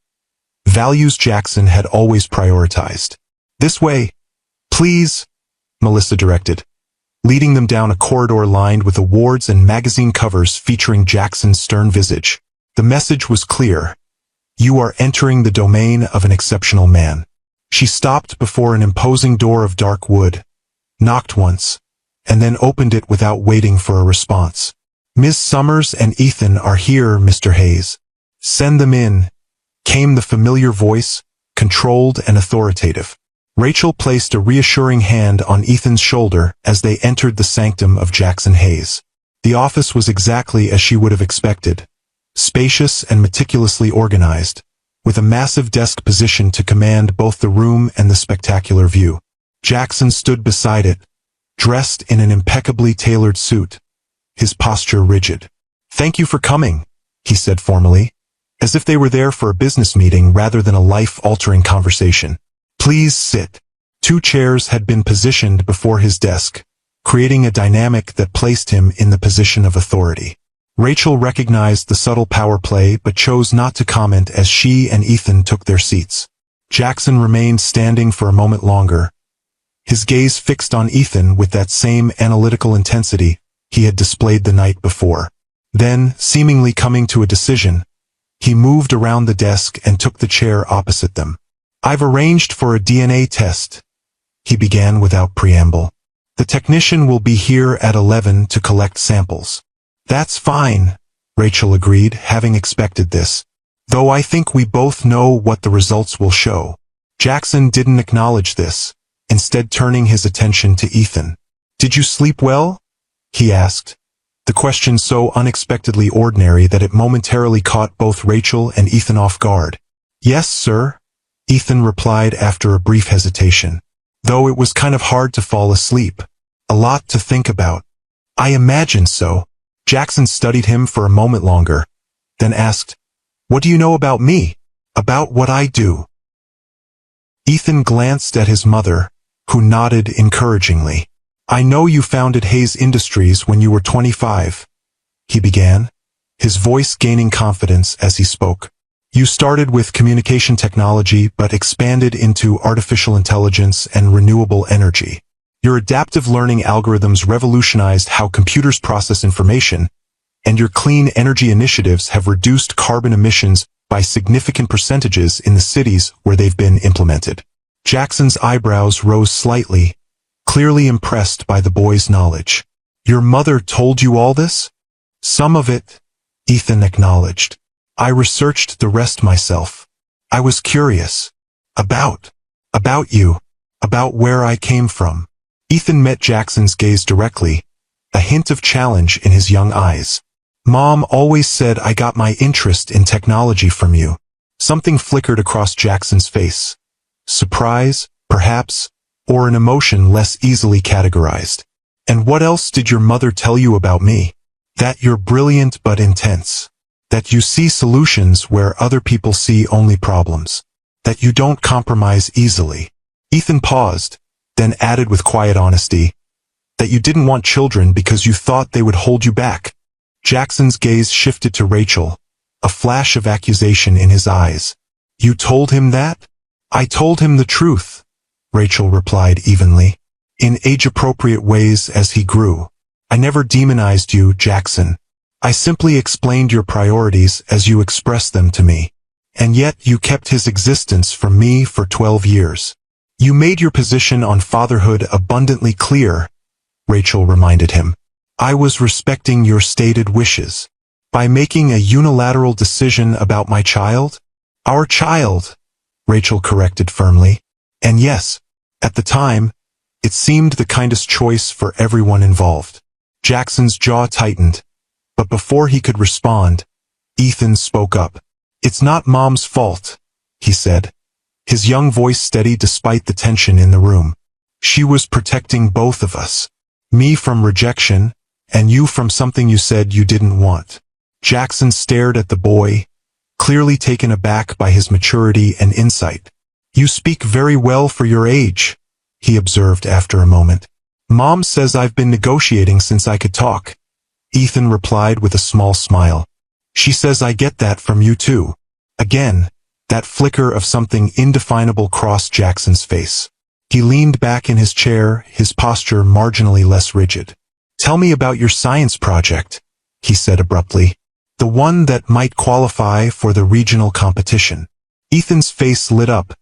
Values Jackson had always prioritized. "This way, please," Melissa directed, leading them down a corridor lined with awards and magazine covers featuring Jackson's stern visage. The message was clear. "You are entering the domain of an exceptional man." She stopped before an imposing door of dark wood, knocked once, and then opened it without waiting for a response. "Ms. Summers and Ethan are here, Mr. Hayes." "Send them in," came the familiar voice, controlled and authoritative. Rachel placed a reassuring hand on Ethan's shoulder as they entered the sanctum of Jackson Hayes. The office was exactly as she would have expected, spacious and meticulously organized, with a massive desk positioned to command both the room and the spectacular view. Jackson stood beside it, dressed in an impeccably tailored suit, his posture rigid. "Thank you for coming," he said formally, as if they were there for a business meeting rather than a life-altering conversation. "Please sit." 2 chairs had been positioned before his desk, creating a dynamic that placed him in the position of authority. Rachel recognized the subtle power play but chose not to comment as she and Ethan took their seats. Jackson remained standing for a moment longer, his gaze fixed on Ethan with that same analytical intensity he had displayed the night before. Then, seemingly coming to a decision, he moved around the desk and took the chair opposite them. "I've arranged for a DNA test," he began without preamble. "The technician will be here at 11 to collect samples." "That's fine," Rachel agreed, having expected this. "Though I think we both know what the results will show." Jackson didn't acknowledge this, instead turning his attention to Ethan. "Did you sleep well?" he asked, the question so unexpectedly ordinary that it momentarily caught both Rachel and Ethan off guard. "Yes, sir," Ethan replied after a brief hesitation. "Though it was kind of hard to fall asleep. A lot to think about." "I imagine so." Jackson studied him for a moment longer, then asked, "What do you know about me?" "About what I do?" Ethan glanced at his mother, who nodded encouragingly. "I know you founded Hayes Industries when you were 25, he began, his voice gaining confidence as he spoke. "You started with communication technology but expanded into artificial intelligence and renewable energy. Your adaptive learning algorithms revolutionized how computers process information, and your clean energy initiatives have reduced carbon emissions by significant percentages in the cities where they've been implemented." Jackson's eyebrows rose slightly, clearly impressed by the boy's knowledge. "Your mother told you all this?" "Some of it," Ethan acknowledged. "I researched the rest myself. I was curious. About you. About where I came from." Ethan met Jackson's gaze directly, a hint of challenge in his young eyes. "Mom always said I got my interest in technology from you." Something flickered across Jackson's face. Surprise, perhaps, or an emotion less easily categorized. "And what else did your mother tell you about me?" "That you're brilliant but intense. That you see solutions where other people see only problems. That you don't compromise easily." Ethan paused, then added with quiet honesty, "That you didn't want children because you thought they would hold you back." Jackson's gaze shifted to Rachel, a flash of accusation in his eyes. "You told him that?" "I told him the truth," Rachel replied evenly, "in age-appropriate ways as he grew. I never demonized you, Jackson. I simply explained your priorities as you expressed them to me. And yet you kept his existence from me for 12 years. You made your position on fatherhood abundantly clear," Rachel reminded him. "I was respecting your stated wishes. By making a unilateral decision about my child?" "Our child," Rachel corrected firmly. "And yes, at the time, it seemed the kindest choice for everyone involved." Jackson's jaw tightened, but before he could respond, Ethan spoke up. "It's not Mom's fault," he said, his young voice steady despite the tension in the room. She was protecting both of us. Me from rejection, and you from something you said you didn't want. Jackson stared at the boy, clearly taken aback by his maturity and insight. You speak very well for your age, he observed after a moment. Mom says I've been negotiating since I could talk. Ethan replied with a small smile. She says I get that from you too. Again, that flicker of something indefinable crossed Jackson's face. He leaned back in his chair, his posture marginally less rigid. Tell me about your science project, he said abruptly. The one that might qualify for the regional competition. Ethan's face lit up,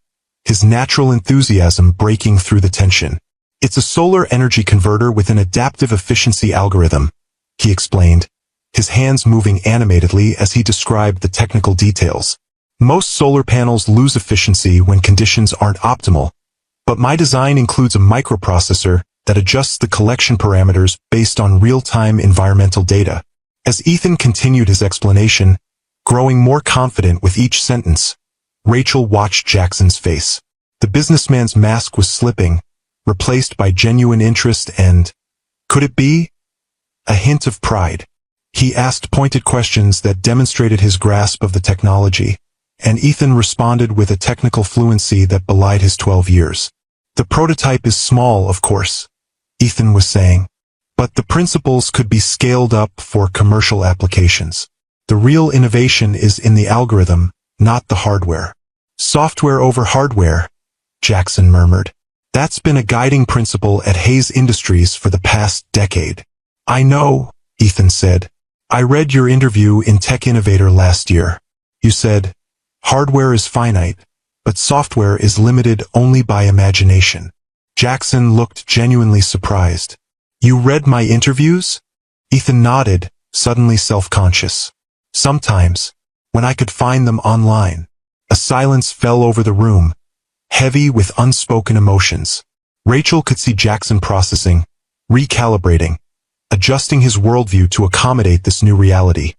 his natural enthusiasm breaking through the tension. It's a solar energy converter with an adaptive efficiency algorithm, he explained, his hands moving animatedly as he described the technical details. Most solar panels lose efficiency when conditions aren't optimal, but my design includes a microprocessor that adjusts the collection parameters based on real-time environmental data. As Ethan continued his explanation, growing more confident with each sentence, Rachel watched Jackson's face. The businessman's mask was slipping, replaced by genuine interest and, could it be, a hint of pride. He asked pointed questions that demonstrated his grasp of the technology, and Ethan responded with a technical fluency that belied his 12 years. The prototype is small, of course, Ethan was saying, but the principles could be scaled up for commercial applications. The real innovation is in the algorithm, not the hardware. Software over hardware, Jackson murmured. That's been a guiding principle at Hayes Industries for the past decade. I know, Ethan said. I read your interview in Tech Innovator last year. You said, hardware is finite, but software is limited only by imagination. Jackson looked genuinely surprised. You read my interviews? Ethan nodded, suddenly self-conscious. Sometimes, when I could find them online. A silence fell over the room, heavy with unspoken emotions. Rachel could see Jackson processing, recalibrating, adjusting his worldview to accommodate this new reality.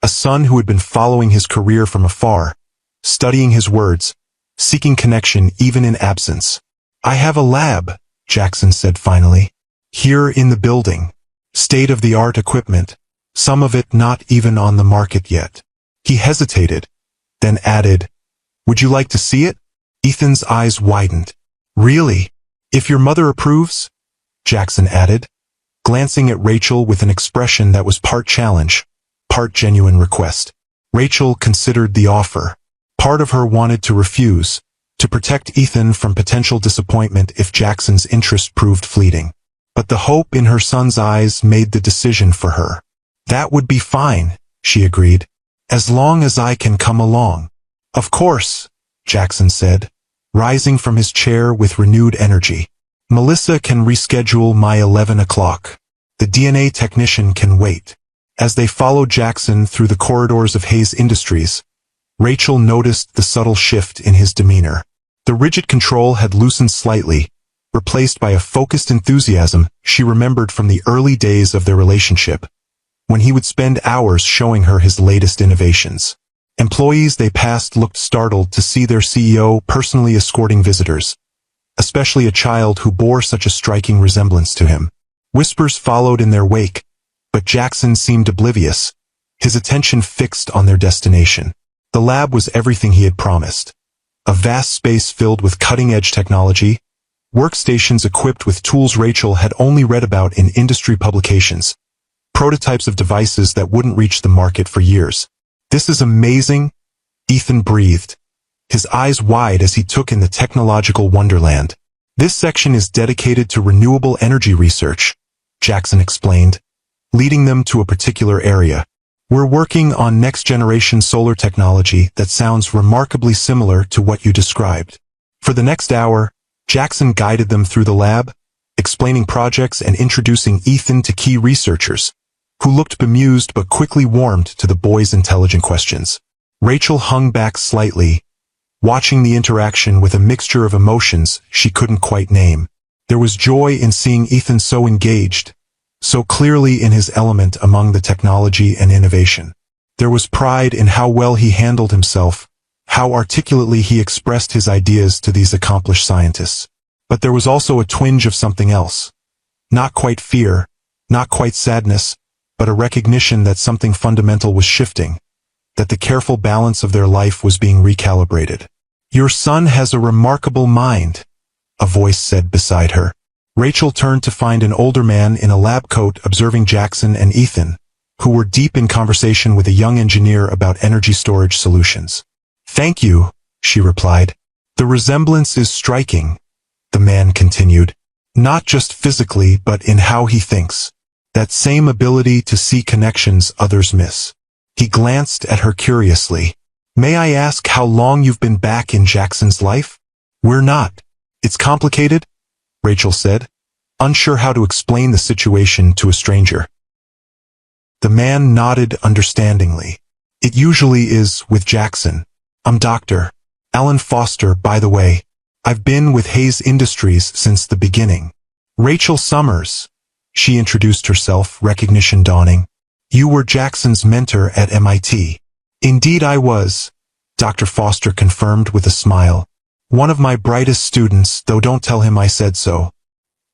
A son who had been following his career from afar, studying his words, seeking connection even in absence. I have a lab, Jackson said finally. Here in the building. State-of-the-art equipment, some of it not even on the market yet. He hesitated, then added, Would you like to see it? Ethan's eyes widened. Really? If your mother approves? Jackson added, glancing at Rachel with an expression that was part challenge, part genuine request. Rachel considered the offer. Part of her wanted to refuse, to protect Ethan from potential disappointment if Jackson's interest proved fleeting. But the hope in her son's eyes made the decision for her. That would be fine, she agreed, as long as I can come along. Of course, Jackson said, rising from his chair with renewed energy. Melissa can reschedule my 11 o'clock. The DNA technician can wait. As they followed Jackson through the corridors of Hayes Industries, Rachel noticed the subtle shift in his demeanor. The rigid control had loosened slightly, replaced by a focused enthusiasm she remembered from the early days of their relationship, when he would spend hours showing her his latest innovations. Employees they passed looked startled to see their CEO personally escorting visitors, especially a child who bore such a striking resemblance to him. Whispers followed in their wake, but Jackson seemed oblivious, his attention fixed on their destination. The lab was everything he had promised. A vast space filled with cutting-edge technology, workstations equipped with tools Rachel had only read about in industry publications, prototypes of devices that wouldn't reach the market for years. This is amazing, Ethan breathed, his eyes wide as he took in the technological wonderland. This section is dedicated to renewable energy research, Jackson explained, leading them to a particular area. We're working on next-generation solar technology that sounds remarkably similar to what you described. For the next hour, Jackson guided them through the lab, explaining projects and introducing Ethan to key researchers, who looked bemused but quickly warmed to the boy's intelligent questions. Rachel hung back slightly, watching the interaction with a mixture of emotions she couldn't quite name. There was joy in seeing Ethan so engaged, so clearly in his element among the technology and innovation. There was pride in how well he handled himself, how articulately he expressed his ideas to these accomplished scientists. But there was also a twinge of something else. Not quite fear, not quite sadness, but a recognition that something fundamental was shifting, that the careful balance of their life was being recalibrated. "Your son has a remarkable mind," a voice said beside her. Rachel turned to find an older man in a lab coat observing Jackson and Ethan, who were deep in conversation with a young engineer about energy storage solutions. "Thank you," she replied. "The resemblance is striking," the man continued. "Not just physically, but in how he thinks. That same ability to see connections others miss." He glanced at her curiously. "May I ask how long you've been back in Jackson's life?" "We're not. It's complicated," Rachel said, unsure how to explain the situation to a stranger. The man nodded understandingly. "It usually is with Jackson. I'm Dr. Alan Foster, by the way. I've been with Hayes Industries since the beginning." "Rachel Summers," she introduced herself, recognition dawning. "You were Jackson's mentor at MIT." "Indeed I was," Dr. Foster confirmed with a smile. "One of my brightest students, though don't tell him I said so.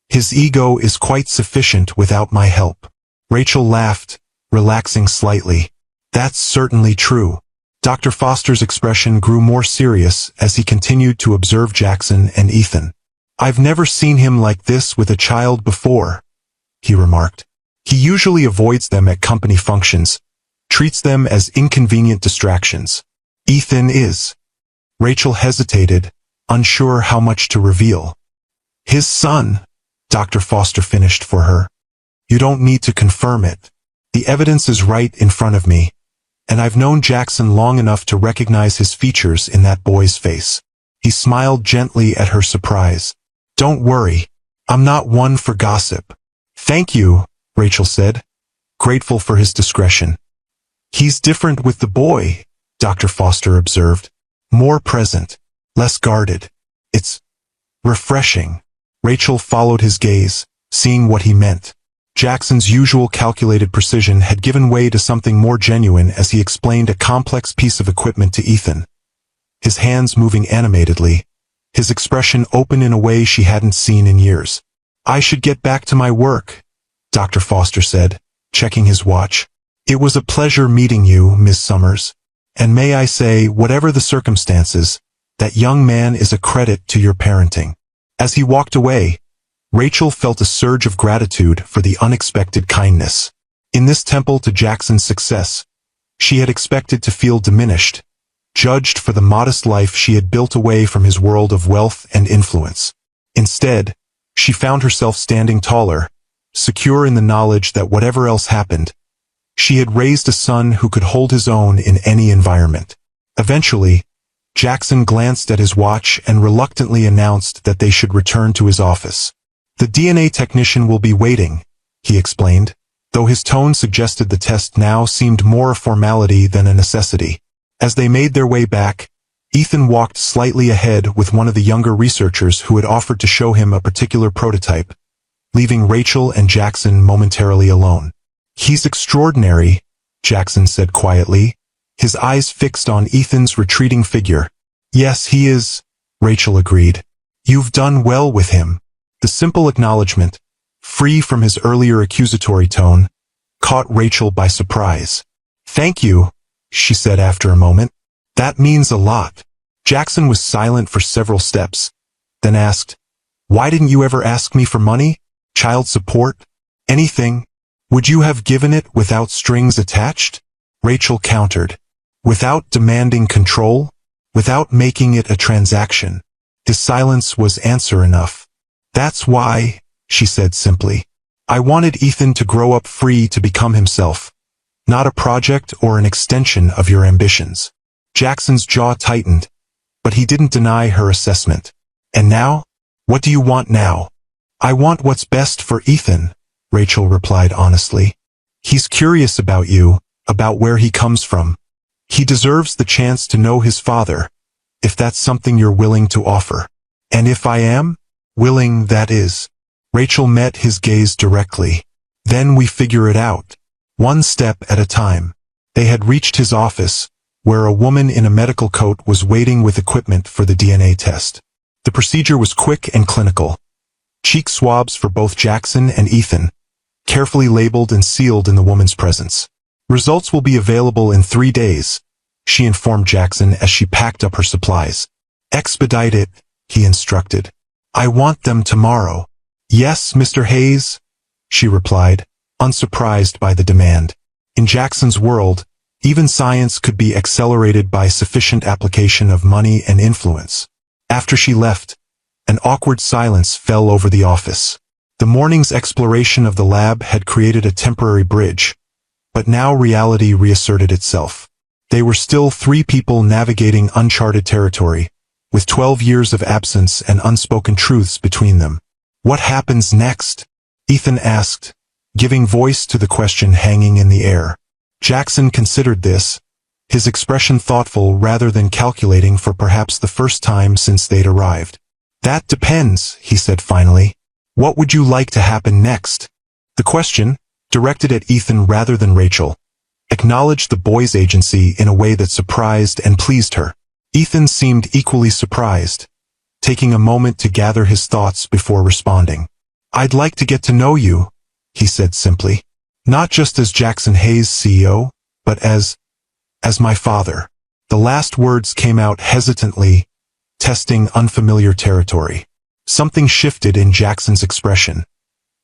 His ego is quite sufficient without my help." Rachel laughed, relaxing slightly. "That's certainly true." Dr. Foster's expression grew more serious as he continued to observe Jackson and Ethan. "I've never seen him like this with a child before," he remarked. "He usually avoids them at company functions, treats them as inconvenient distractions. Ethan is." Rachel hesitated, unsure how much to reveal. "His son," Dr. Foster finished for her. "You don't need to confirm it. The evidence is right in front of me, and I've known Jackson long enough to recognize his features in that boy's face." He smiled gently at her surprise. "Don't worry, I'm not one for gossip." "Thank you," Rachel said, grateful for his discretion. "He's different with the boy," Dr. Foster observed. "More present, less guarded. It's refreshing." Rachel followed his gaze, seeing what he meant. Jackson's usual calculated precision had given way to something more genuine as he explained a complex piece of equipment to Ethan. His hands moving animatedly, his expression open in a way she hadn't seen in years. "I should get back to my work," Dr. Foster said, checking his watch. "It was a pleasure meeting you, Miss Summers. And may I say, whatever the circumstances, that young man is a credit to your parenting." As he walked away, Rachel felt a surge of gratitude for the unexpected kindness. In this temple to Jackson's success, she had expected to feel diminished, judged for the modest life she had built away from his world of wealth and influence. Instead, she found herself standing taller, secure in the knowledge that whatever else happened, she had raised a son who could hold his own in any environment. Eventually, Jackson glanced at his watch and reluctantly announced that they should return to his office. "The DNA technician will be waiting," he explained, though his tone suggested the test now seemed more a formality than a necessity. As they made their way back, Ethan walked slightly ahead with one of the younger researchers who had offered to show him a particular prototype, leaving Rachel and Jackson momentarily alone. "He's extraordinary," Jackson said quietly, his eyes fixed on Ethan's retreating figure. "Yes, he is," Rachel agreed. "You've done well with him." The simple acknowledgement, free from his earlier accusatory tone, caught Rachel by surprise. "Thank you," she said after a moment. "That means a lot." Jackson was silent for several steps, then asked, "Why didn't you ever ask me for money? Child support? Anything? Would you have given it without strings attached?" Rachel countered. "Without demanding control? Without making it a transaction?" His silence was answer enough. "That's why," she said simply. "I wanted Ethan to grow up free to become himself, not a project or an extension of your ambitions." Jackson's jaw tightened, but he didn't deny her assessment. "And now? What do you want now?" "I want what's best for Ethan," Rachel replied honestly. "He's curious about you, about where he comes from. He deserves the chance to know his father, if that's something you're willing to offer." "And if I am? Willing, that is." Rachel met his gaze directly. "Then we figure it out. One step at a time." They had reached his office, where a woman in a medical coat was waiting with equipment for the DNA test. The procedure was quick and clinical. Cheek swabs for both Jackson and Ethan, carefully labeled and sealed in the woman's presence. Results will be available in 3 days, she informed Jackson as she packed up her supplies. Expedite it, he instructed. I want them tomorrow. Yes, Mr. Hayes, she replied, unsurprised by the demand. In Jackson's world, even science could be accelerated by sufficient application of money and influence. After she left, an awkward silence fell over the office. The morning's exploration of the lab had created a temporary bridge, but now reality reasserted itself. They were still 3 people navigating uncharted territory, with 12 years of absence and unspoken truths between them. What happens next? Ethan asked, giving voice to the question hanging in the air. Jackson considered this, his expression thoughtful rather than calculating for perhaps the first time since they'd arrived. That depends, he said finally. What would you like to happen next? The question, directed at Ethan rather than Rachel, acknowledged the boy's agency in a way that surprised and pleased her. Ethan seemed equally surprised, taking a moment to gather his thoughts before responding. I'd like to get to know you, he said simply. Not just as Jackson Hayes CEO, but as my father. The last words came out hesitantly, testing unfamiliar territory. Something shifted in Jackson's expression.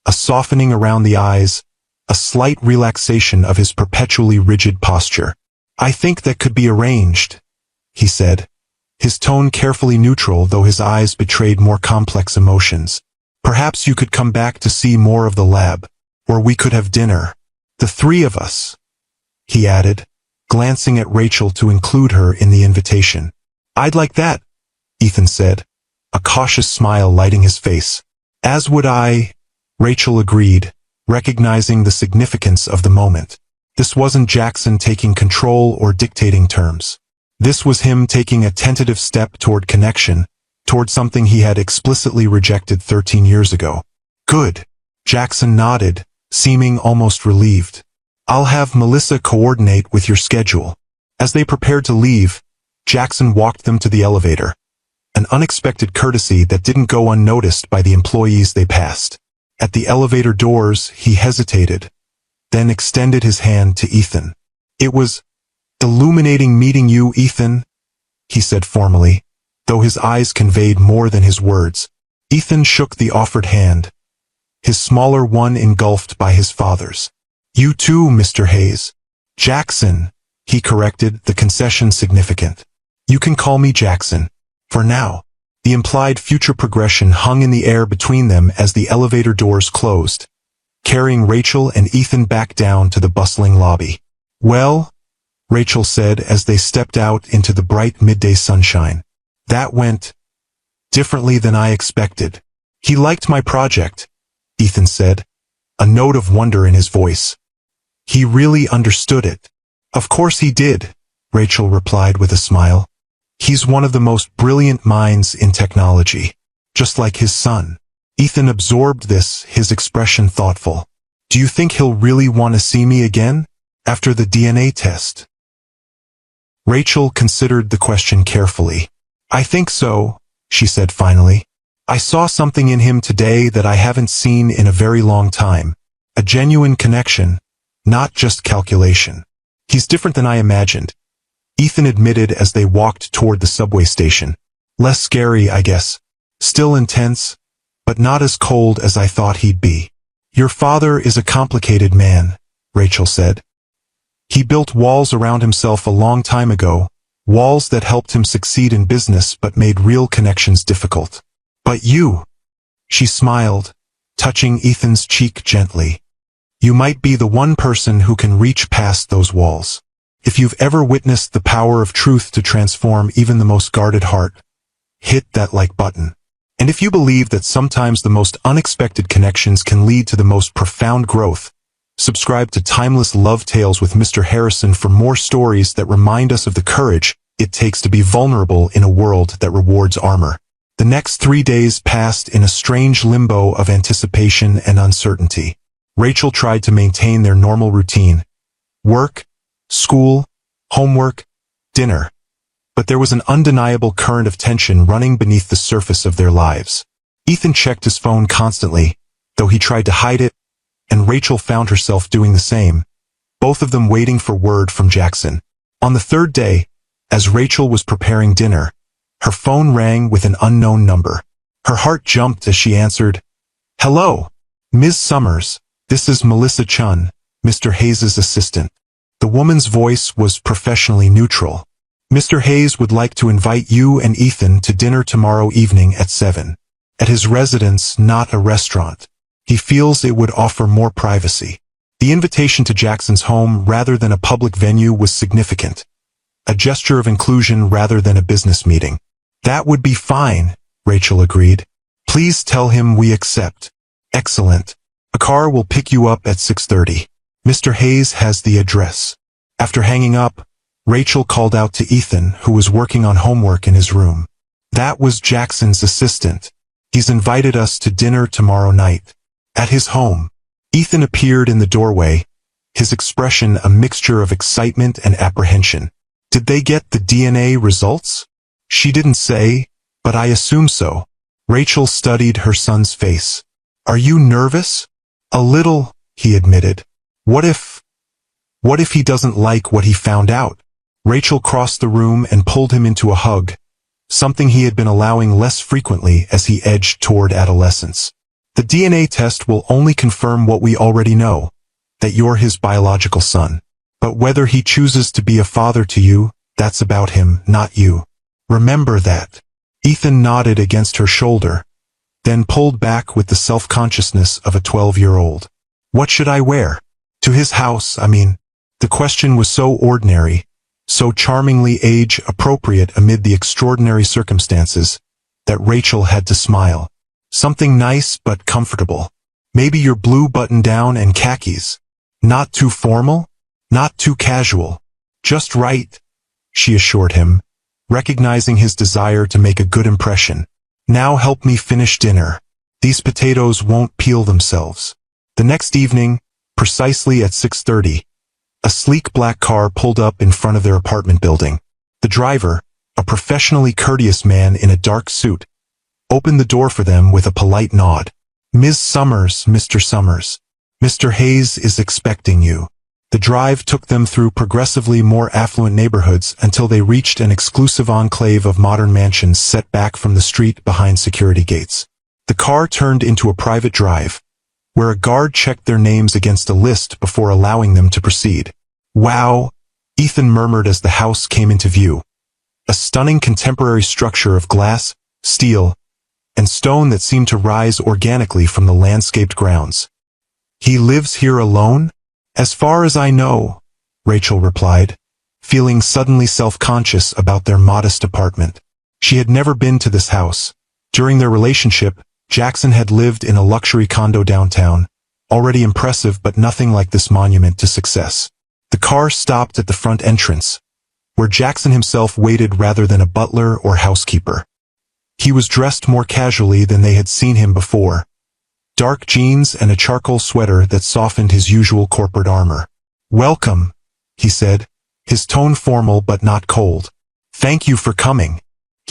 A softening around the eyes, a slight relaxation of his perpetually rigid posture. I think that could be arranged, he said, his tone carefully neutral though his eyes betrayed more complex emotions. Perhaps you could come back to see more of the lab, or we could have dinner. The 3 of us, he added, glancing at Rachel to include her in the invitation. I'd like that, Ethan said, a cautious smile lighting his face. As would I, Rachel agreed, recognizing the significance of the moment. This wasn't Jackson taking control or dictating terms. This was him taking a tentative step toward connection, toward something he had explicitly rejected 13 years ago. Good. Jackson nodded, seeming almost relieved. I'll have Melissa coordinate with your schedule. As they prepared to leave, Jackson walked them to the elevator, an unexpected courtesy that didn't go unnoticed by the employees they passed. At the elevator doors, he hesitated, then extended his hand to Ethan. It was illuminating meeting you, Ethan, he said formally, though his eyes conveyed more than his words. Ethan shook the offered hand, his smaller one engulfed by his father's. You too, Mr. Hayes. Jackson, he corrected, the concession significant. You can call me Jackson. For now. The implied future progression hung in the air between them as the elevator doors closed, carrying Rachel and Ethan back down to the bustling lobby. Well, Rachel said as they stepped out into the bright midday sunshine. That went differently than I expected. He liked my project, Ethan said, a note of wonder in his voice. He really understood it. Of course he did, Rachel replied with a smile. He's one of the most brilliant minds in technology, just like his son. Ethan absorbed this, his expression thoughtful. Do you think he'll really want to see me again, after the DNA test? Rachel considered the question carefully. I think so, she said finally. I saw something in him today that I haven't seen in a very long time. A genuine connection, not just calculation. He's different than I imagined, Ethan admitted as they walked toward the subway station. Less scary, I guess. Still intense, but not as cold as I thought he'd be. Your father is a complicated man, Rachel said. He built walls around himself a long time ago, walls that helped him succeed in business but made real connections difficult. But you, she smiled, touching Ethan's cheek gently. You might be the one person who can reach past those walls. If you've ever witnessed the power of truth to transform even the most guarded heart, hit that like button. And if you believe that sometimes the most unexpected connections can lead to the most profound growth, subscribe to Timeless Love Tales with Mr. Harrison for more stories that remind us of the courage it takes to be vulnerable in a world that rewards armor. The next 3 days passed in a strange limbo of anticipation and uncertainty. Rachel tried to maintain their normal routine. Work, school, homework, dinner. but there was an undeniable current of tension running beneath the surface of their lives. Ethan checked his phone constantly, though he tried to hide it, and Rachel found herself doing the same, both of them waiting for word from Jackson. On the third day, as Rachel was preparing dinner, her phone rang with an unknown number. Her heart jumped as she answered, "Hello, Ms. Summers, this is Melissa Chun, Mr. Hayes' assistant." The woman's voice was professionally neutral. "Mr. Hayes would like to invite you and Ethan to dinner tomorrow evening at 7. At his residence, not a restaurant. He feels it would offer more privacy." The invitation to Jackson's home rather than a public venue was significant. A gesture of inclusion rather than a business meeting. "That would be fine," Rachel agreed. "Please tell him we accept." "Excellent. A car will pick you up at 6:30. Mr. Hayes has the address." After hanging up, Rachel called out to Ethan, who was working on homework in his room. "That was Jackson's assistant. He's invited us to dinner tomorrow night. At his home." Ethan appeared in the doorway, his expression a mixture of excitement and apprehension. "Did they get the DNA results?" "She didn't say, but I assume so." Rachel studied her son's face. "Are you nervous?" "A little," he admitted. What if he doesn't like what he found out?" Rachel crossed the room and pulled him into a hug, something he had been allowing less frequently as he edged toward adolescence. "The DNA test will only confirm what we already know, that you're his biological son. But whether he chooses to be a father to you, that's about him, not you. Remember that." Ethan nodded against her shoulder, then pulled back with the self-consciousness of a 12-year-old. "What should I wear? To his house, I mean." The question was so ordinary, so charmingly age-appropriate amid the extraordinary circumstances, that Rachel had to smile. "Something nice but comfortable. Maybe your blue button-down and khakis. Not too formal? Not too casual. Just right," she assured him, recognizing his desire to make a good impression. "Now help me finish dinner. These potatoes won't peel themselves." The next evening, precisely at 6:30, a sleek black car pulled up in front of their apartment building. The driver, a professionally courteous man in a dark suit, opened the door for them with a polite nod. "Ms. Summers, Mr. Summers. Mr. Hayes is expecting you." The drive took them through progressively more affluent neighborhoods until they reached an exclusive enclave of modern mansions set back from the street behind security gates. The car turned into a private drive, where a guard checked their names against a list before allowing them to proceed. "Wow," Ethan murmured as the house came into view. A stunning contemporary structure of glass, steel, and stone that seemed to rise organically from the landscaped grounds. "He lives here alone?" "As far as I know," Rachel replied, feeling suddenly self-conscious about their modest apartment. She had never been to this house. During their relationship, Jackson had lived in a luxury condo downtown, already impressive but nothing like this monument to success. The car stopped at the front entrance, where Jackson himself waited rather than a butler or housekeeper. He was dressed more casually than they had seen him before. Dark jeans and a charcoal sweater that softened his usual corporate armor. "Welcome," he said, his tone formal but not cold. "Thank you for coming."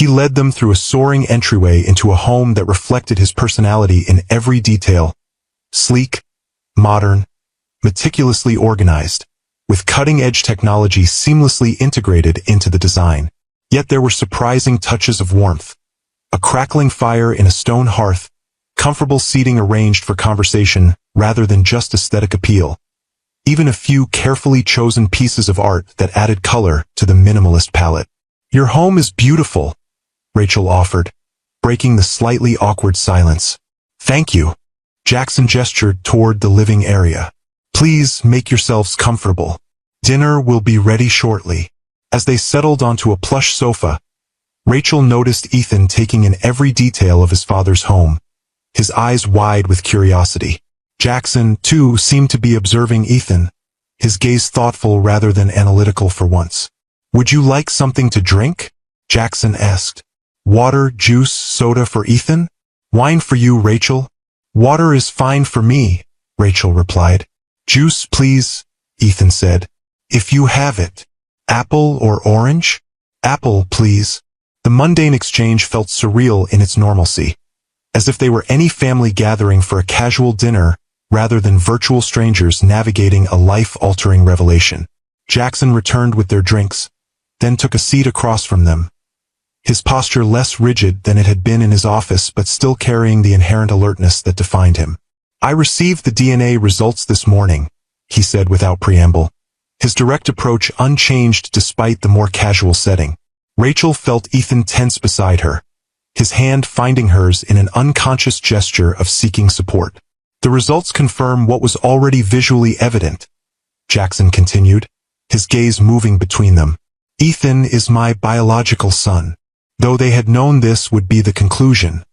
He led them through a soaring entryway into a home that reflected his personality in every detail. Sleek, modern, meticulously organized, with cutting-edge technology seamlessly integrated into the design. Yet there were surprising touches of warmth. A crackling fire in a stone hearth, comfortable seating arranged for conversation rather than just aesthetic appeal. Even a few carefully chosen pieces of art that added color to the minimalist palette. "Your home is beautiful," Rachel offered, breaking the slightly awkward silence. "Thank you." Jackson gestured toward the living area. "Please make yourselves comfortable. Dinner will be ready shortly." As they settled onto a plush sofa, Rachel noticed Ethan taking in every detail of his father's home, his eyes wide with curiosity. Jackson, too, seemed to be observing Ethan, his gaze thoughtful rather than analytical for once. "Would you like something to drink?" Jackson asked. "Water, juice, soda for Ethan? Wine for you, Rachel?" "Water is fine for me," Rachel replied. "Juice, please," Ethan said. "If you have it. Apple or orange?" Apple, please. The mundane exchange felt surreal in its normalcy, as if they were any family gathering for a casual dinner rather than virtual strangers navigating a life-altering revelation. Jackson returned with their drinks, then took a seat across from them, his posture less rigid than it had been in his office but still carrying the inherent alertness that defined him. "I received the DNA results this morning," he said without preamble, his direct approach unchanged despite the more casual setting. Rachel felt Ethan tense beside her, his hand finding hers in an unconscious gesture of seeking support. "The results confirm what was already visually evident," Jackson continued, his gaze moving between them. "Ethan is my biological son." Though they had known this would be the conclusion,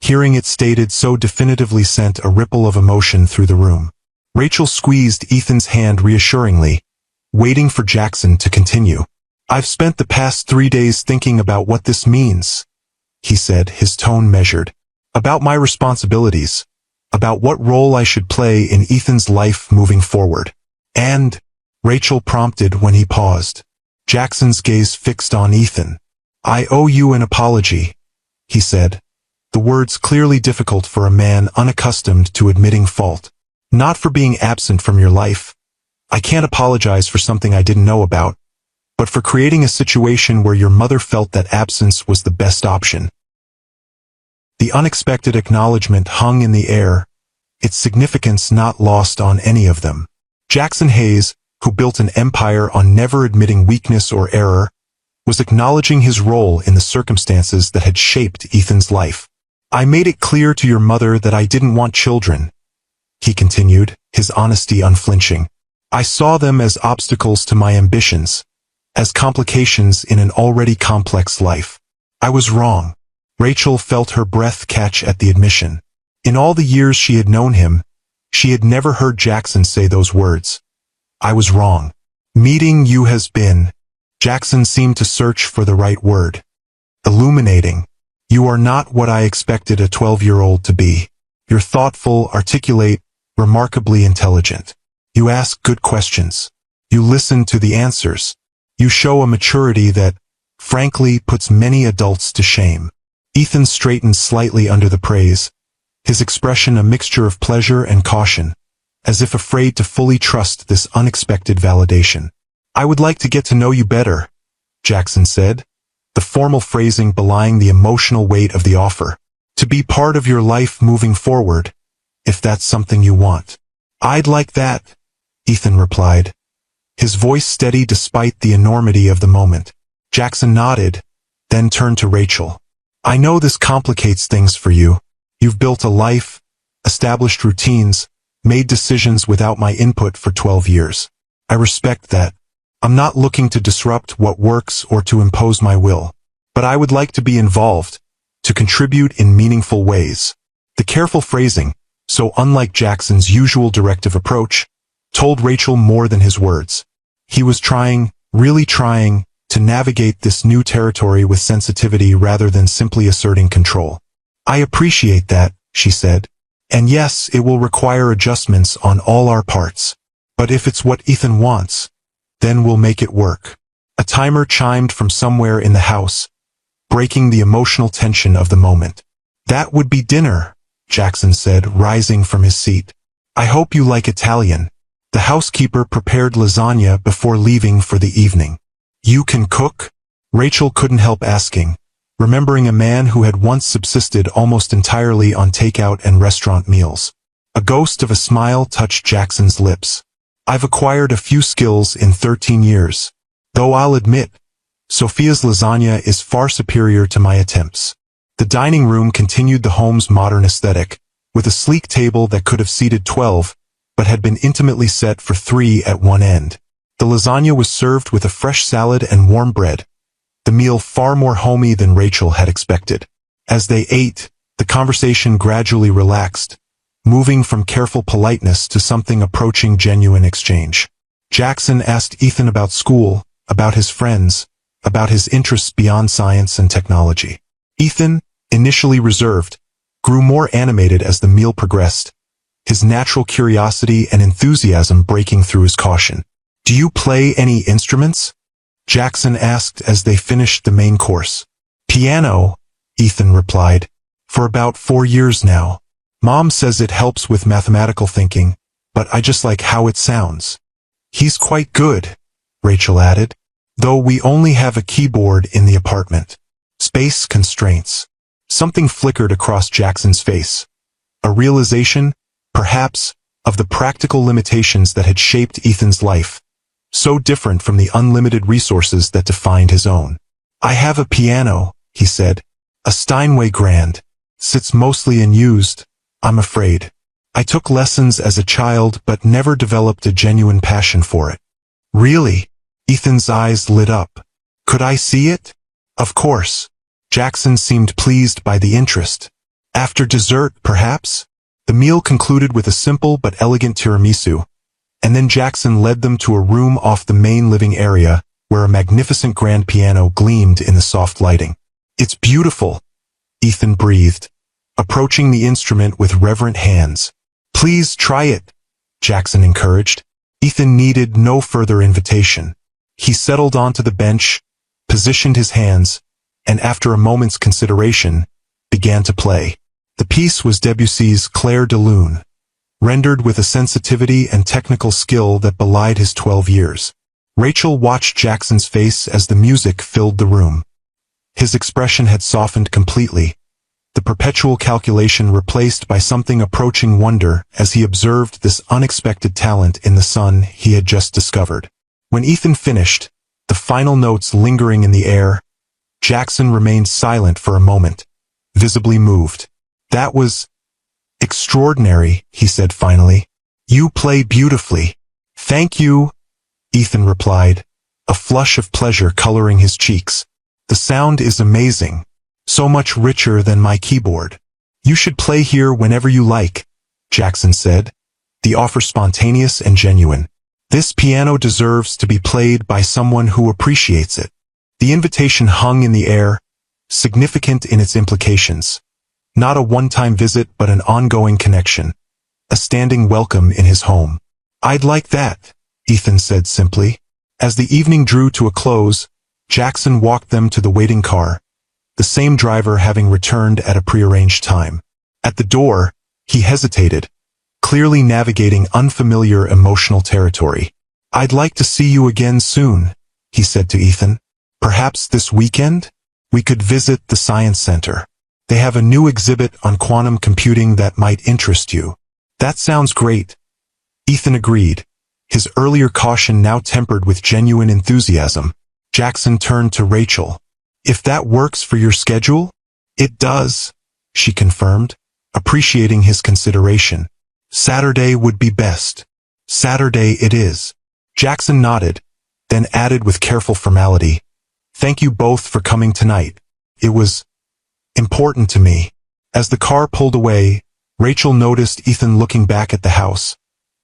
hearing it stated so definitively sent a ripple of emotion through the room. Rachel squeezed Ethan's hand reassuringly, waiting for Jackson to continue. "I've spent the past 3 days thinking about what this means," he said, his tone measured. "About my responsibilities, about what role I should play in Ethan's life moving forward." "And," Rachel prompted when he paused. Jackson's gaze fixed on Ethan. "I owe you an apology," he said, the words clearly difficult for a man unaccustomed to admitting fault. "Not for being absent from your life. I can't apologize for something I didn't know about, but for creating a situation where your mother felt that absence was the best option." The unexpected acknowledgement hung in the air, its significance not lost on any of them. Jackson Hayes, who built an empire on never admitting weakness or error, was acknowledging his role in the circumstances that had shaped Ethan's life. "I made it clear to your mother that I didn't want children," he continued, his honesty unflinching. "I saw them as obstacles to my ambitions, as complications in an already complex life. I was wrong." Rachel felt her breath catch at the admission. In all the years she had known him, she had never heard Jackson say those words. "I was wrong. Meeting you has been..." Jackson seemed to search for the right word. "Illuminating. You are not what I expected a 12-year-old to be. You're thoughtful, articulate, remarkably intelligent. You ask good questions. You listen to the answers. You show a maturity that, frankly, puts many adults to shame." Ethan straightened slightly under the praise, his expression a mixture of pleasure and caution, as if afraid to fully trust this unexpected validation. "I would like to get to know you better," Jackson said, the formal phrasing belying the emotional weight of the offer. "To be part of your life moving forward, if that's something you want." "I'd like that," Ethan replied, his voice steady despite the enormity of the moment. Jackson nodded, then turned to Rachel. "I know this complicates things for you. You've built a life, established routines, made decisions without my input for 12 years. I respect that. I'm not looking to disrupt what works or to impose my will. But I would like to be involved, to contribute in meaningful ways." The careful phrasing, so unlike Jackson's usual directive approach, told Rachel more than his words. He was trying, really trying, to navigate this new territory with sensitivity rather than simply asserting control. "I appreciate that," she said. "And yes, it will require adjustments on all our parts. But if it's what Ethan wants, then we'll make it work." A timer chimed from somewhere in the house, breaking the emotional tension of the moment. "That would be dinner," Jackson said, rising from his seat. "I hope you like Italian." The housekeeper prepared lasagna before leaving for the evening. "You can cook?" Rachel couldn't help asking, remembering a man who had once subsisted almost entirely on takeout and restaurant meals. A ghost of a smile touched Jackson's lips. "I've acquired a few skills in 13 years. Though I'll admit, Sophia's lasagna is far superior to my attempts." The dining room continued the home's modern aesthetic, with a sleek table that could have seated 12, but had been intimately set for 3 at one end. The lasagna was served with a fresh salad and warm bread, the meal far more homey than Rachel had expected. As they ate, the conversation gradually relaxed, moving from careful politeness to something approaching genuine exchange. Jackson asked Ethan about school, about his friends, about his interests beyond science and technology. Ethan, initially reserved, grew more animated as the meal progressed, his natural curiosity and enthusiasm breaking through his caution. "Do you play any instruments?" Jackson asked as they finished the main course. Piano, Ethan replied. For about 4 years now. Mom says it helps with mathematical thinking, but I just like how it sounds. He's quite good, Rachel added. Though we only have a keyboard in the apartment. Space constraints. Something flickered across Jackson's face. A realization, perhaps, of the practical limitations that had shaped Ethan's life. So different from the unlimited resources that defined his own. I have a piano, he said. A Steinway Grand. Sits mostly unused, I'm afraid. I took lessons as a child but never developed a genuine passion for it. Really? Ethan's eyes lit up. Could I see it? Of course. Jackson seemed pleased by the interest. After dessert, perhaps? The meal concluded with a simple but elegant tiramisu, and then Jackson led them to a room off the main living area, where a magnificent grand piano gleamed in the soft lighting. It's beautiful, Ethan breathed, approaching the instrument with reverent hands. Please try it, Jackson encouraged. Ethan needed no further invitation. He settled onto the bench, positioned his hands, and after a moment's consideration, began to play. The piece was Debussy's Clair de Lune, rendered with a sensitivity and technical skill that belied his 12 years. Rachel watched Jackson's face as the music filled the room. His expression had softened completely, the perpetual calculation replaced by something approaching wonder as he observed this unexpected talent in the son he had just discovered. When Ethan finished, the final notes lingering in the air, Jackson remained silent for a moment, visibly moved. That was extraordinary, he said finally. You play beautifully. Thank you, Ethan replied, a flush of pleasure coloring his cheeks. The sound is amazing. So much richer than my keyboard. You should play here whenever you like, Jackson said, the offer spontaneous and genuine. This piano deserves to be played by someone who appreciates it. The invitation hung in the air, significant in its implications. Not a one-time visit but an ongoing connection. A standing welcome in his home. I'd like that, Ethan said simply. As the evening drew to a close, Jackson walked them to the waiting car, the same driver having returned at a prearranged time. At the door, he hesitated, clearly navigating unfamiliar emotional territory. I'd like to see you again soon, he said to Ethan. Perhaps this weekend? We could visit the Science Center. They have a new exhibit on quantum computing that might interest you. That sounds great. Ethan agreed, his earlier caution now tempered with genuine enthusiasm. Jackson turned to Rachel. If that works for your schedule? It does, she confirmed, appreciating his consideration. Saturday would be best. Saturday it is. Jackson nodded, then added with careful formality. Thank you both for coming tonight. It was important to me. As the car pulled away, Rachel noticed Ethan looking back at the house,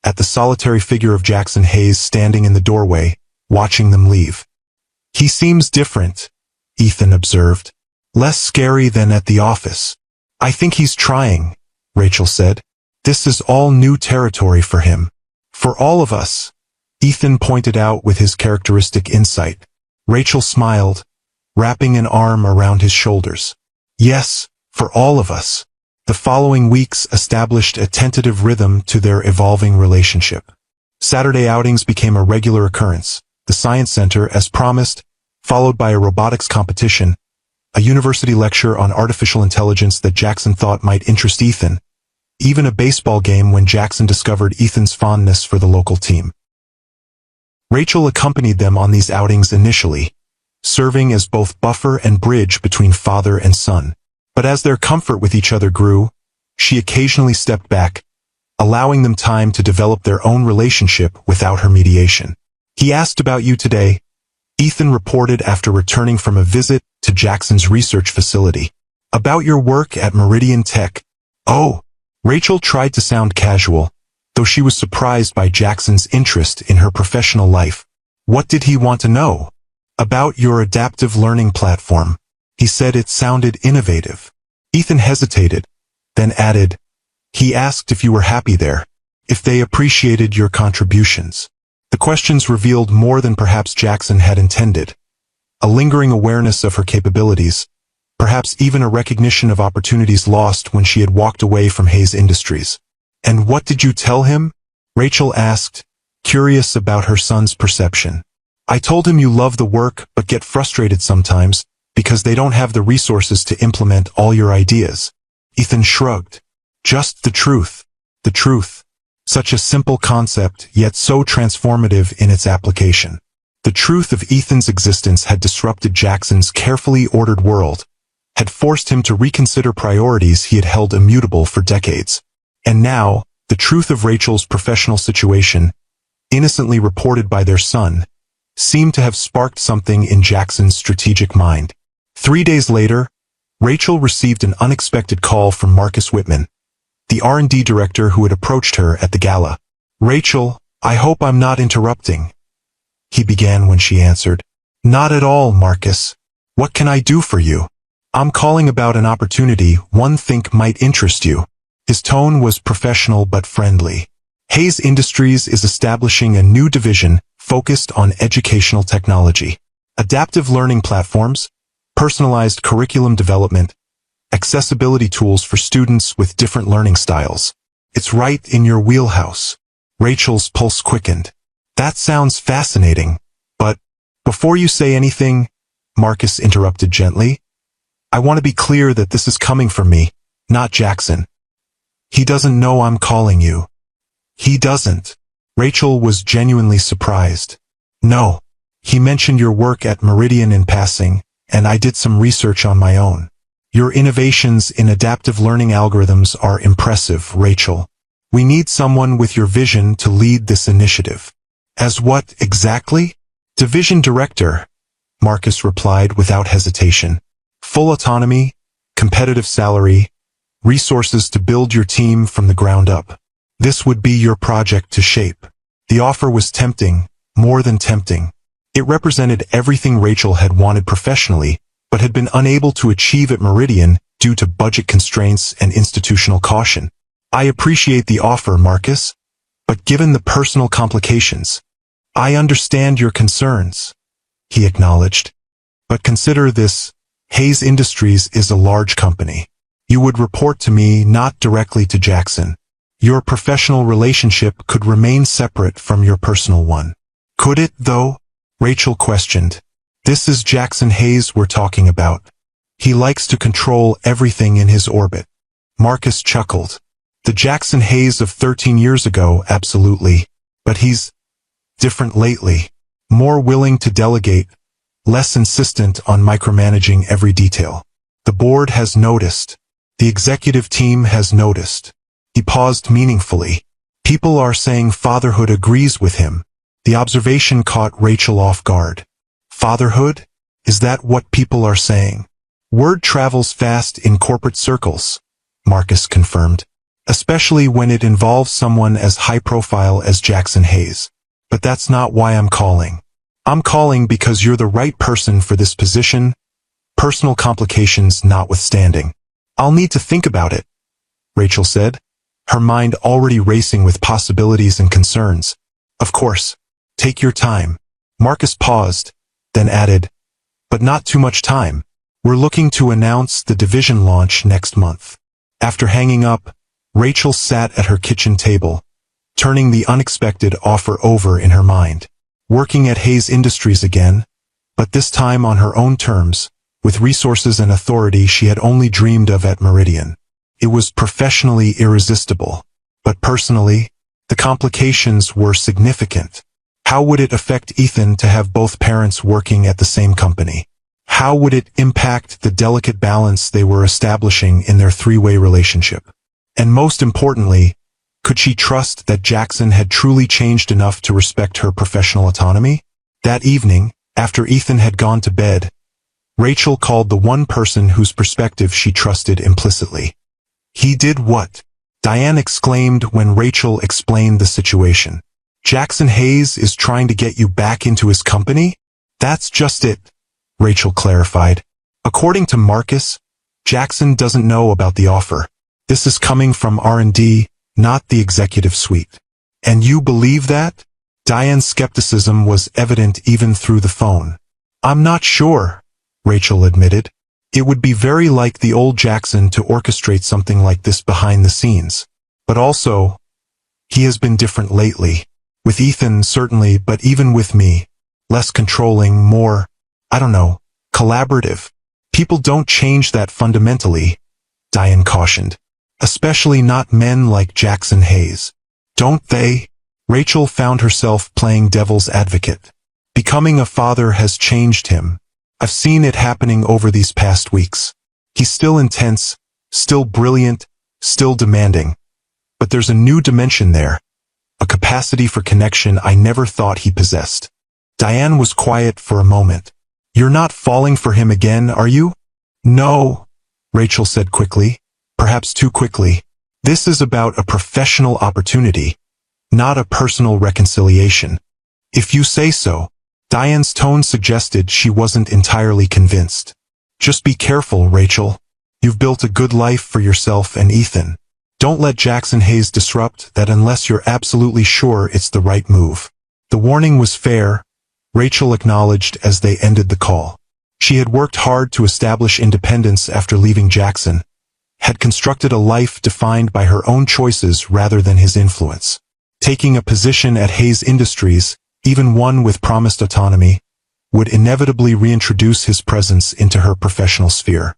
at the solitary figure of Jackson Hayes standing in the doorway, watching them leave. He seems different, Ethan observed. Less scary than at the office. I think he's trying, Rachel said. This is all new territory for him. For all of us, Ethan pointed out with his characteristic insight. Rachel smiled, wrapping an arm around his shoulders. Yes, for all of us. The following weeks established a tentative rhythm to their evolving relationship. Saturday outings became a regular occurrence. The Science Center, as promised, followed by a robotics competition, a university lecture on artificial intelligence that Jackson thought might interest Ethan, even a baseball game when Jackson discovered Ethan's fondness for the local team. Rachel accompanied them on these outings initially, serving as both buffer and bridge between father and son. But as their comfort with each other grew, she occasionally stepped back, allowing them time to develop their own relationship without her mediation. He asked about you today, Ethan reported after returning from a visit to Jackson's research facility. About your work at Meridian Tech. Oh, Rachel tried to sound casual, though she was surprised by Jackson's interest in her professional life. What did he want to know? About your adaptive learning platform. He said it sounded innovative. Ethan hesitated, then added, he asked if you were happy there, if they appreciated your contributions. The questions revealed more than perhaps Jackson had intended. A lingering awareness of her capabilities, perhaps even a recognition of opportunities lost when she had walked away from Hayes Industries. "And what did you tell him?" Rachel asked, curious about her son's perception. "I told him you love the work but get frustrated sometimes because they don't have the resources to implement all your ideas." Ethan shrugged. Just the truth. The truth. Such a simple concept, yet so transformative in its application. The truth of Ethan's existence had disrupted Jackson's carefully ordered world, had forced him to reconsider priorities he had held immutable for decades. And now, the truth of Rachel's professional situation, innocently reported by their son, seemed to have sparked something in Jackson's strategic mind. 3 days later, Rachel received an unexpected call from Marcus Whitman, the R&D director who had approached her at the gala. "Rachel, I hope I'm not interrupting," he began when she answered. "Not at all, Marcus. What can I do for you? I'm calling about an opportunity one think might interest you." His tone was professional but friendly. Hayes Industries is establishing a new division focused on educational technology, adaptive learning platforms, personalized curriculum development, accessibility tools for students with different learning styles. It's right in your wheelhouse. Rachel's pulse quickened. "That sounds fascinating, but before you say anything," Marcus interrupted gently, "I want to be clear that this is coming from me, not Jackson. He doesn't know I'm calling you." "He doesn't." Rachel was genuinely surprised. "No. He mentioned your work at Meridian in passing, and I did some research on my own. Your innovations in adaptive learning algorithms are impressive, Rachel. We need someone with your vision to lead this initiative." "As what exactly?" "Division Director," Marcus replied without hesitation. "Full autonomy, competitive salary, resources to build your team from the ground up. This would be your project to shape." The offer was tempting, more than tempting. It represented everything Rachel had wanted professionally, but had been unable to achieve at Meridian due to budget constraints and institutional caution. "I appreciate the offer, Marcus, but given the personal complications, I understand your concerns," he acknowledged. "But consider this, Hayes Industries is a large company. You would report to me, not directly to Jackson. Your professional relationship could remain separate from your personal one." "Could it, though?" Rachel questioned. "This is Jackson Hayes we're talking about. He likes to control everything in his orbit." Marcus chuckled. "The Jackson Hayes of 13 years ago, absolutely. But he's different lately. More willing to delegate, less insistent on micromanaging every detail. The board has noticed. The executive team has noticed." He paused meaningfully. "People are saying fatherhood agrees with him." The observation caught Rachel off guard. "Fatherhood? Is that what people are saying?" "Word travels fast in corporate circles," Marcus confirmed, "especially when it involves someone as high-profile as Jackson Hayes. But that's not why I'm calling. I'm calling because you're the right person for this position, personal complications notwithstanding." "I'll need to think about it," Rachel said, her mind already racing with possibilities and concerns. "Of course. Take your time." Marcus paused, then added, "But not too much time. We're looking to announce the division launch next month." After hanging up, Rachel sat at her kitchen table, turning the unexpected offer over in her mind. Working at Hayes Industries again, but this time on her own terms, with resources and authority she had only dreamed of at Meridian. It was professionally irresistible, but personally, the complications were significant. How would it affect Ethan to have both parents working at the same company? How would it impact the delicate balance they were establishing in their three-way relationship? And most importantly, could she trust that Jackson had truly changed enough to respect her professional autonomy? That evening, after Ethan had gone to bed, Rachel called the one person whose perspective she trusted implicitly. "He did what?" Diane exclaimed when Rachel explained the situation. "Jackson Hayes is trying to get you back into his company?" "That's just it," Rachel clarified. "According to Marcus, Jackson doesn't know about the offer. This is coming from R&D, not the executive suite." "And you believe that?" Diane's skepticism was evident even through the phone. "I'm not sure," Rachel admitted. "It would be very like the old Jackson to orchestrate something like this behind the scenes. But also, he has been different lately. With Ethan, certainly, but even with me. Less controlling, more, I don't know, collaborative. People don't change that fundamentally," Diane cautioned. "Especially not men like Jackson Hayes." "Don't they?" Rachel found herself playing devil's advocate. "Becoming a father has changed him. I've seen it happening over these past weeks. He's still intense, still brilliant, still demanding. But there's a new dimension there. A capacity for connection I never thought he possessed." Diane was quiet for a moment. "You're not falling for him again, are you?" "No," Rachel said quickly, perhaps too quickly. "This is about a professional opportunity, not a personal reconciliation." "If you say so." Diane's tone suggested she wasn't entirely convinced. "Just be careful, Rachel. You've built a good life for yourself and Ethan. Don't let Jackson Hayes disrupt that unless you're absolutely sure it's the right move." The warning was fair, Rachel acknowledged as they ended the call. She had worked hard to establish independence after leaving Jackson, had constructed a life defined by her own choices rather than his influence. Taking a position at Hayes Industries, even one with promised autonomy, would inevitably reintroduce his presence into her professional sphere.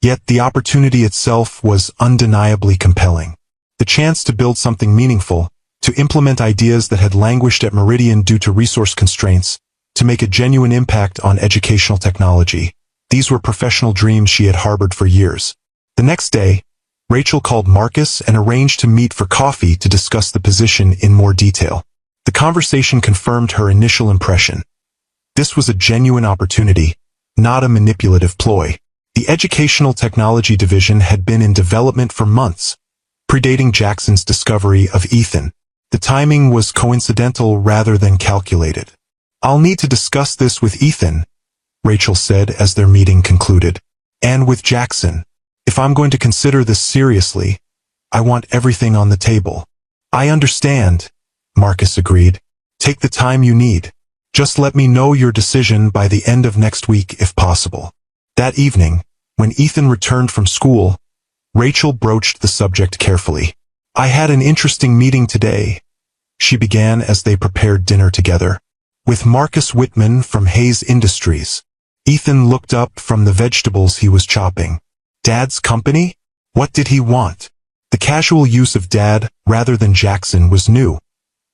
Yet the opportunity itself was undeniably compelling. The chance to build something meaningful, to implement ideas that had languished at Meridian due to resource constraints, to make a genuine impact on educational technology. These were professional dreams she had harbored for years. The next day, Rachel called Marcus and arranged to meet for coffee to discuss the position in more detail. The conversation confirmed her initial impression. This was a genuine opportunity, not a manipulative ploy. The Educational Technology Division had been in development for months, predating Jackson's discovery of Ethan. The timing was coincidental rather than calculated. "I'll need to discuss this with Ethan," Rachel said as their meeting concluded. "And with Jackson. If I'm going to consider this seriously, I want everything on the table." "I understand," Marcus agreed. "Take the time you need. Just let me know your decision by the end of next week if possible." That evening, when Ethan returned from school, Rachel broached the subject carefully. "I had an interesting meeting today," she began as they prepared dinner together. "With Marcus Whitman from Hayes Industries." Ethan looked up from the vegetables he was chopping. "Dad's company? What did he want?" The casual use of Dad rather than Jackson was new,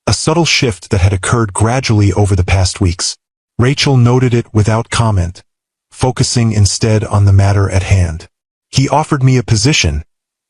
a subtle shift that had occurred gradually over the past weeks. Rachel noted it without comment, focusing instead on the matter at hand. "He offered me a position,"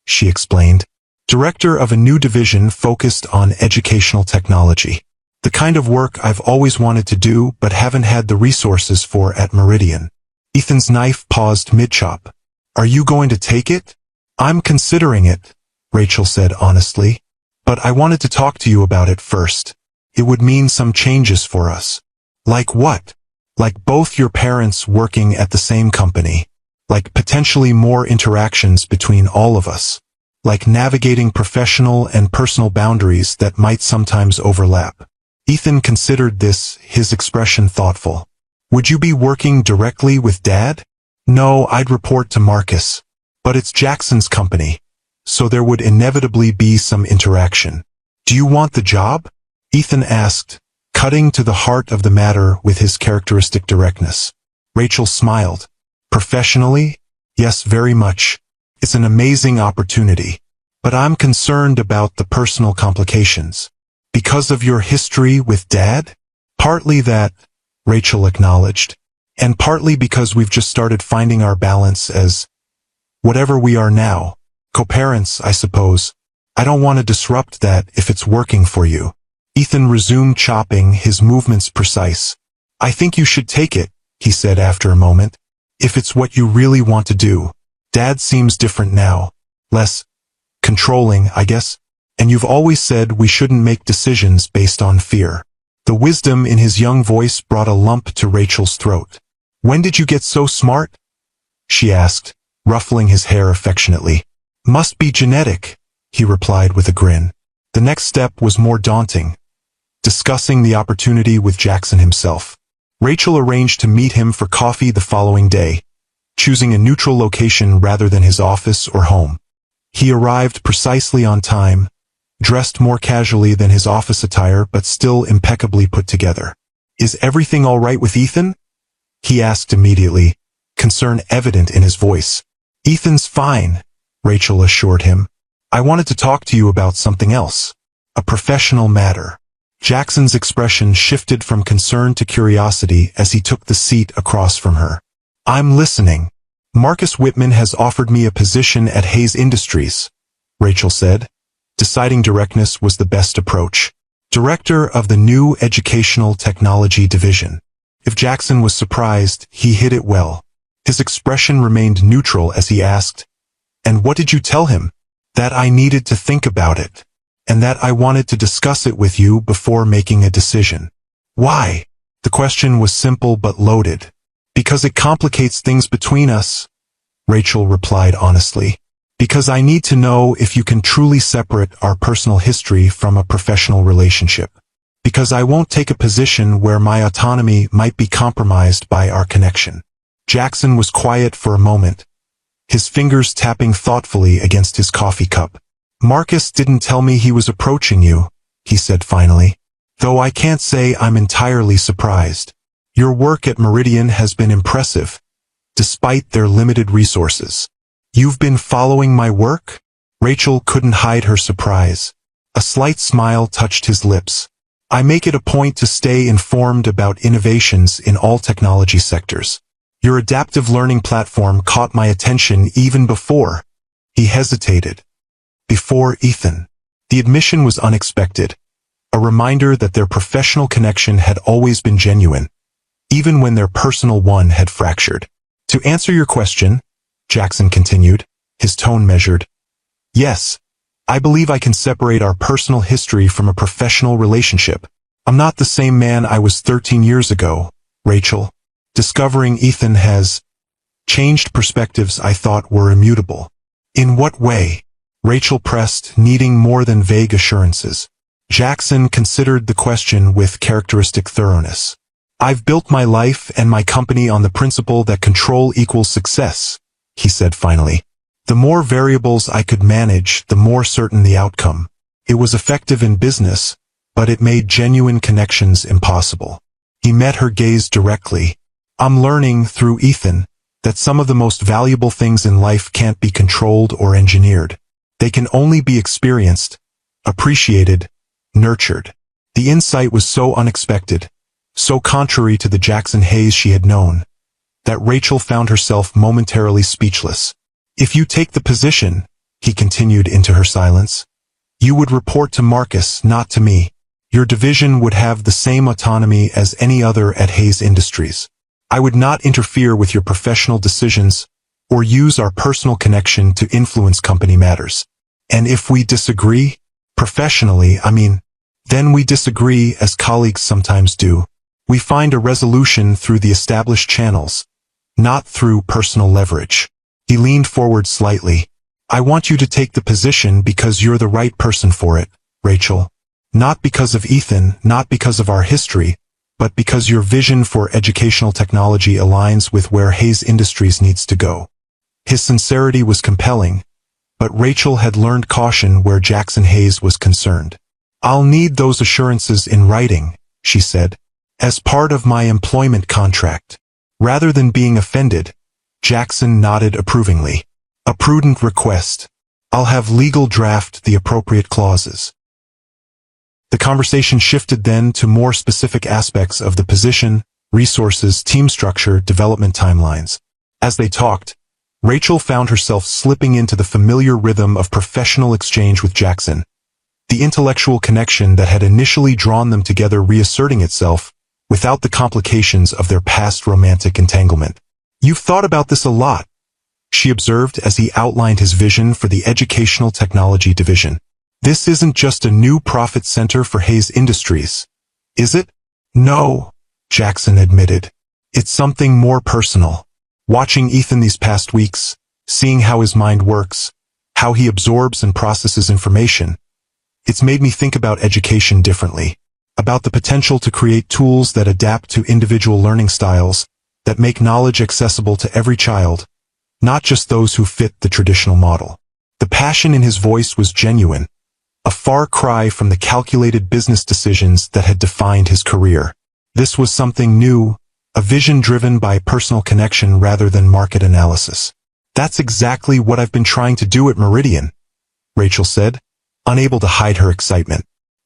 she explained. "Director of a new division focused on educational technology. The kind of work I've always wanted to do but haven't had the resources for at Meridian." Ethan's knife paused mid-chop. "Are you going to take it?" "I'm considering it," Rachel said honestly. "But I wanted to talk to you about it first. It would mean some changes for us." "Like what?" "Like both your parents working at the same company. Like potentially more interactions between all of us. Like navigating professional and personal boundaries that might sometimes overlap." Ethan considered this, his expression thoughtful. "Would you be working directly with Dad?" "No, I'd report to Marcus. But it's Jackson's company, so there would inevitably be some interaction." "Do you want the job?" Ethan asked, cutting to the heart of the matter with his characteristic directness. Rachel smiled. "Professionally? Yes, very much. It's an amazing opportunity. But I'm concerned about the personal complications." "Because of your history with Dad?" "Partly that," Rachel acknowledged. "And partly because we've just started finding our balance as whatever we are now. Co-parents, I suppose. I don't want to disrupt that if it's working for you." Ethan resumed chopping, his movements precise. "I think you should take it," he said after a moment. "If it's what you really want to do. Dad seems different now. Less controlling, I guess. And you've always said we shouldn't make decisions based on fear." The wisdom in his young voice brought a lump to Rachel's throat. "When did you get so smart?" she asked, ruffling his hair affectionately. "Must be genetic," he replied with a grin. The next step was more daunting. discussing the opportunity with Jackson himself. Rachel arranged to meet him for coffee the following day, choosing a neutral location rather than his office or home. He arrived precisely on time, dressed more casually than his office attire but still impeccably put together. "Is everything all right with Ethan?" he asked immediately, concern evident in his voice. "Ethan's fine," Rachel assured him. "I wanted to talk to you about something else. A professional matter." Jackson's expression shifted from concern to curiosity as he took the seat across from her. "I'm listening." "Marcus Whitman has offered me a position at Hayes Industries," Rachel said, deciding directness was the best approach. Director of the new Educational Technology Division. If Jackson was surprised, he hid it well. His expression remained neutral as he asked, "And what did you tell him?" "That I needed to think about it, and that I wanted to discuss it with you before making a decision." "Why?" The question was simple but loaded. "Because it complicates things between us," Rachel replied honestly. "Because I need to know if you can truly separate our personal history from a professional relationship. Because I won't take a position where my autonomy might be compromised by our connection." Jackson was quiet for a moment, his fingers tapping thoughtfully against his coffee cup. "Marcus didn't tell me he was approaching you," he said finally. "Though I can't say I'm entirely surprised. Your work at Meridian has been impressive, despite their limited resources." "You've been following my work?" Rachel couldn't hide her surprise. A slight smile touched his lips. "I make it a point to stay informed about innovations in all technology sectors. Your adaptive learning platform caught my attention even before." He hesitated. "Before Ethan." The admission was unexpected, a reminder that their professional connection had always been genuine, even when their personal one had fractured. "To answer your question," Jackson continued, his tone measured, "yes, I believe I can separate our personal history from a professional relationship. I'm not the same man I was 13 years ago, Rachel. Discovering Ethan has changed perspectives I thought were immutable." "In what way?" Rachel pressed, needing more than vague assurances. Jackson considered the question with characteristic thoroughness. "I've built my life and my company on the principle that control equals success," he said finally. "The more variables I could manage, the more certain the outcome. It was effective in business, but it made genuine connections impossible." He met her gaze directly. "I'm learning, through Ethan, that some of the most valuable things in life can't be controlled or engineered. They can only be experienced, appreciated, nurtured." The insight was so unexpected, so contrary to the Jackson Hayes she had known, that Rachel found herself momentarily speechless. "If you take the position," he continued into her silence, "you would report to Marcus, not to me. Your division would have the same autonomy as any other at Hayes Industries. I would not interfere with your professional decisions or use our personal connection to influence company matters. And if we disagree, professionally, then we disagree as colleagues sometimes do. We find a resolution through the established channels, not through personal leverage." He leaned forward slightly. "I want you to take the position because you're the right person for it, Rachel. Not because of Ethan, not because of our history, but because your vision for educational technology aligns with where Hayes Industries needs to go." His sincerity was compelling, but Rachel had learned caution where Jackson Hayes was concerned. "I'll need those assurances in writing," she said, "as part of my employment contract." Rather than being offended, Jackson nodded approvingly. "A prudent request. I'll have legal draft the appropriate clauses." The conversation shifted then to more specific aspects of the position, resources, team structure, development timelines. As they talked, Rachel found herself slipping into the familiar rhythm of professional exchange with Jackson, the intellectual connection that had initially drawn them together reasserting itself, without the complications of their past romantic entanglement. "You've thought about this a lot," she observed as he outlined his vision for the Educational Technology Division. "This isn't just a new profit center for Hayes Industries, is it?" "No," Jackson admitted. "It's something more personal. Watching Ethan these past weeks, seeing how his mind works, how he absorbs and processes information, it's made me think about education differently. about the potential to create tools that adapt to individual learning styles, that make knowledge accessible to every child, not just those who fit the traditional model. The passion in his voice was genuine, a far cry from the calculated business decisions that had defined his career. This was something new, a vision driven by personal connection rather than market analysis. That's exactly what I've been trying to do at Meridian, Rachel said, unable to hide her excitement.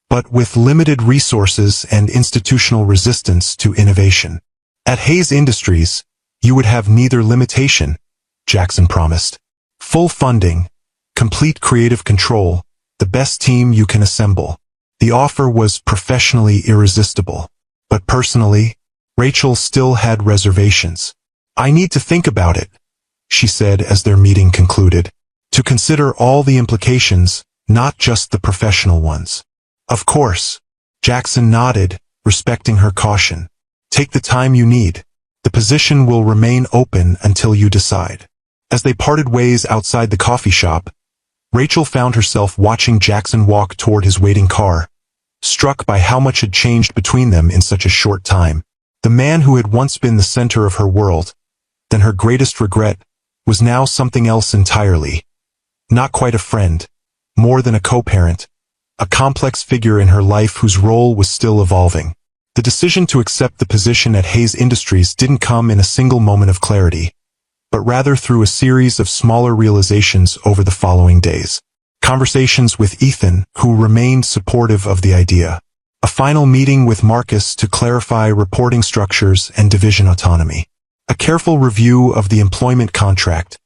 But with limited resources and institutional resistance to innovation. At Hayes Industries, you would have neither limitation, Jackson promised. Full funding, complete creative control, the best team you can assemble. The offer was professionally irresistible. But personally, Rachel still had reservations. I need to think about it, she said as their meeting concluded. To consider all the implications, not just the professional ones. Of course, Jackson nodded, respecting her caution. Take the time you need. The position will remain open until you decide. As they parted ways outside the coffee shop, Rachel found herself watching Jackson walk toward his waiting car, struck by how much had changed between them in such a short time. The man who had once been the center of her world, then her greatest regret, was now something else entirely. Not quite a friend, more than a co-parent, a complex figure in her life whose role was still evolving. The decision to accept the position at Hayes Industries didn't come in a single moment of clarity, but rather through a series of smaller realizations over the following days. Conversations with Ethan, who remained supportive of the idea. A final meeting with Marcus to clarify reporting structures and division autonomy. A careful review of the employment contract,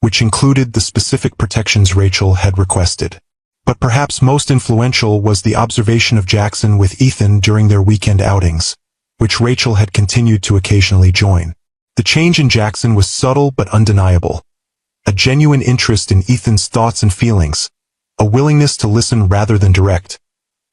which included the specific protections Rachel had requested. But perhaps most influential was the observation of Jackson with Ethan during their weekend outings, which Rachel had continued to occasionally join. The change in Jackson was subtle but undeniable. A genuine interest in Ethan's thoughts and feelings, a willingness to listen rather than direct,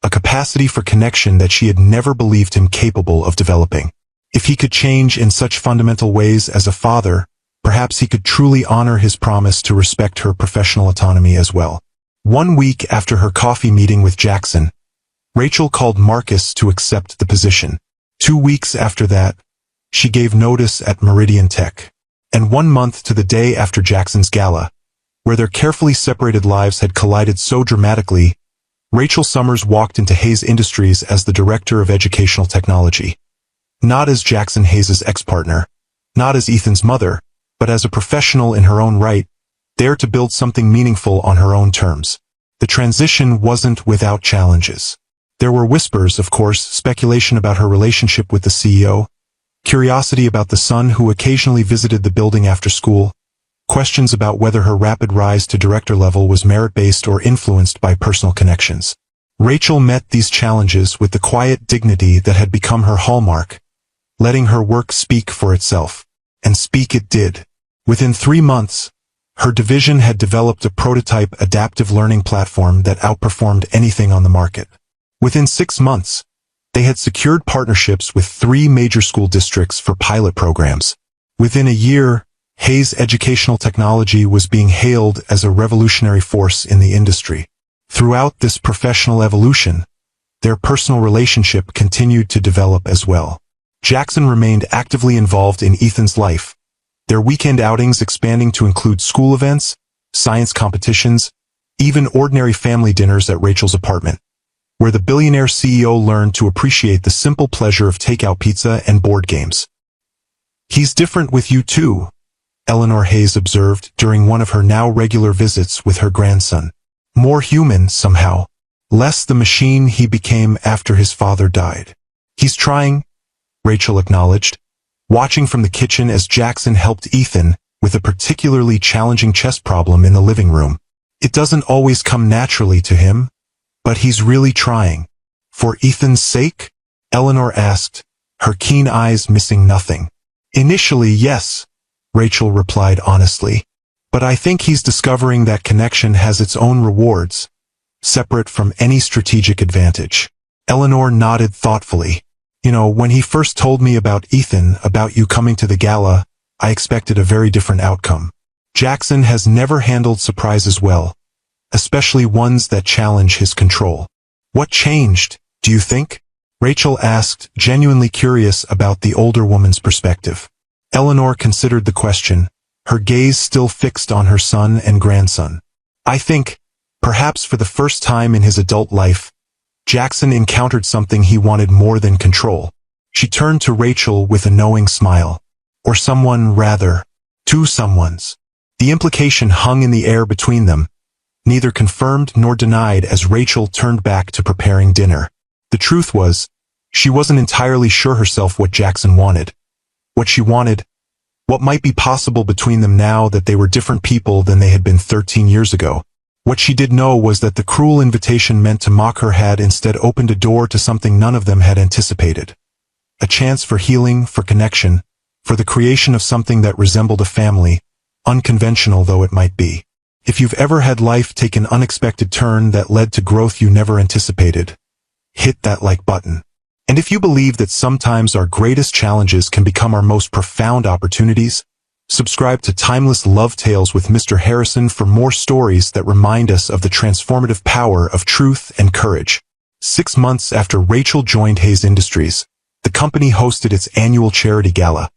a capacity for connection that she had never believed him capable of developing. If he could change in such fundamental ways as a father, perhaps he could truly honor his promise to respect her professional autonomy as well. 1 week after her coffee meeting with Jackson, Rachel called Marcus to accept the position. 2 weeks after that, she gave notice at Meridian Tech. And 1 month to the day after Jackson's gala, where their carefully separated lives had collided so dramatically, Rachel Summers walked into Hayes Industries as the Director of Educational Technology. Not as Jackson Hayes' ex-partner, not as Ethan's mother, but as a professional in her own right, there to build something meaningful on her own terms. The transition wasn't without challenges. There were whispers, of course, speculation about her relationship with the CEO, curiosity about the son who occasionally visited the building after school, questions about whether her rapid rise to director level was merit-based or influenced by personal connections. Rachel met these challenges with the quiet dignity that had become her hallmark, letting her work speak for itself. And speak it did. Within 3 months, her division had developed a prototype adaptive learning platform that outperformed anything on the market. Within 6 months, they had secured partnerships with 3 major school districts for pilot programs. Within a year, Hayes Educational Technology was being hailed as a revolutionary force in the industry. Throughout this professional evolution, their personal relationship continued to develop as well. Jackson remained actively involved in Ethan's life, their weekend outings expanding to include school events, science competitions, even ordinary family dinners at Rachel's apartment, where the Billionaire CEO learned to appreciate the simple pleasure of takeout pizza and board games. "He's different with you too," Eleanor Hayes observed during one of her now regular visits with her grandson. "More human, somehow. Less the machine he became after his father died." "He's trying," Rachel acknowledged, watching from the kitchen as Jackson helped Ethan with a particularly challenging chess problem in the living room. "It doesn't always come naturally to him, but he's really trying." "For Ethan's sake?" Eleanor asked, her keen eyes missing nothing. "Initially, yes," Rachel replied honestly. "But I think he's discovering that connection has its own rewards, separate from any strategic advantage." Eleanor nodded thoughtfully. "You know, when he first told me about Ethan, about you coming to the gala, I expected a very different outcome. Jackson has never handled surprises well, especially ones that challenge his control." "What changed, do you think?" Rachel asked, genuinely curious about the older woman's perspective. Eleanor considered the question, her gaze still fixed on her son and grandson. I think, perhaps for the first time in his adult life, Jackson encountered something he wanted more than control. She turned to Rachel with a knowing smile. Or someone, rather. Two someones. The implication hung in the air between them, neither confirmed nor denied as Rachel turned back to preparing dinner. The truth was, she wasn't entirely sure herself what Jackson wanted. What she wanted, what might be possible between them now that they were different people than they had been 13 years ago. What she did know was that the cruel invitation meant to mock her had instead opened a door to something none of them had anticipated. A chance for healing, for connection, for the creation of something that resembled a family, unconventional though it might be. If you've ever had life take an unexpected turn that led to growth you never anticipated, hit that like button. And if you believe that sometimes our greatest challenges can become our most profound opportunities, subscribe to Timeless Love Tales with Mr. Harrison for more stories that remind us of the transformative power of truth and courage. 6 months after Rachel joined Hayes Industries, the company hosted its annual charity gala,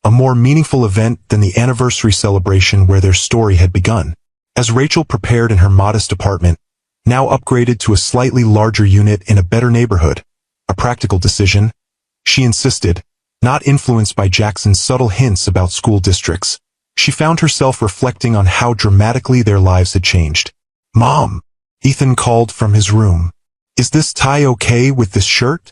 a more meaningful event than the anniversary celebration where their story had begun. As Rachel prepared in her modest apartment, now upgraded to a slightly larger unit in a better neighborhood, a practical decision, she insisted, not influenced by Jackson's subtle hints about school districts. She found herself reflecting on how dramatically their lives had changed. "Mom," Ethan called from his room. "Is this tie okay with this shirt?"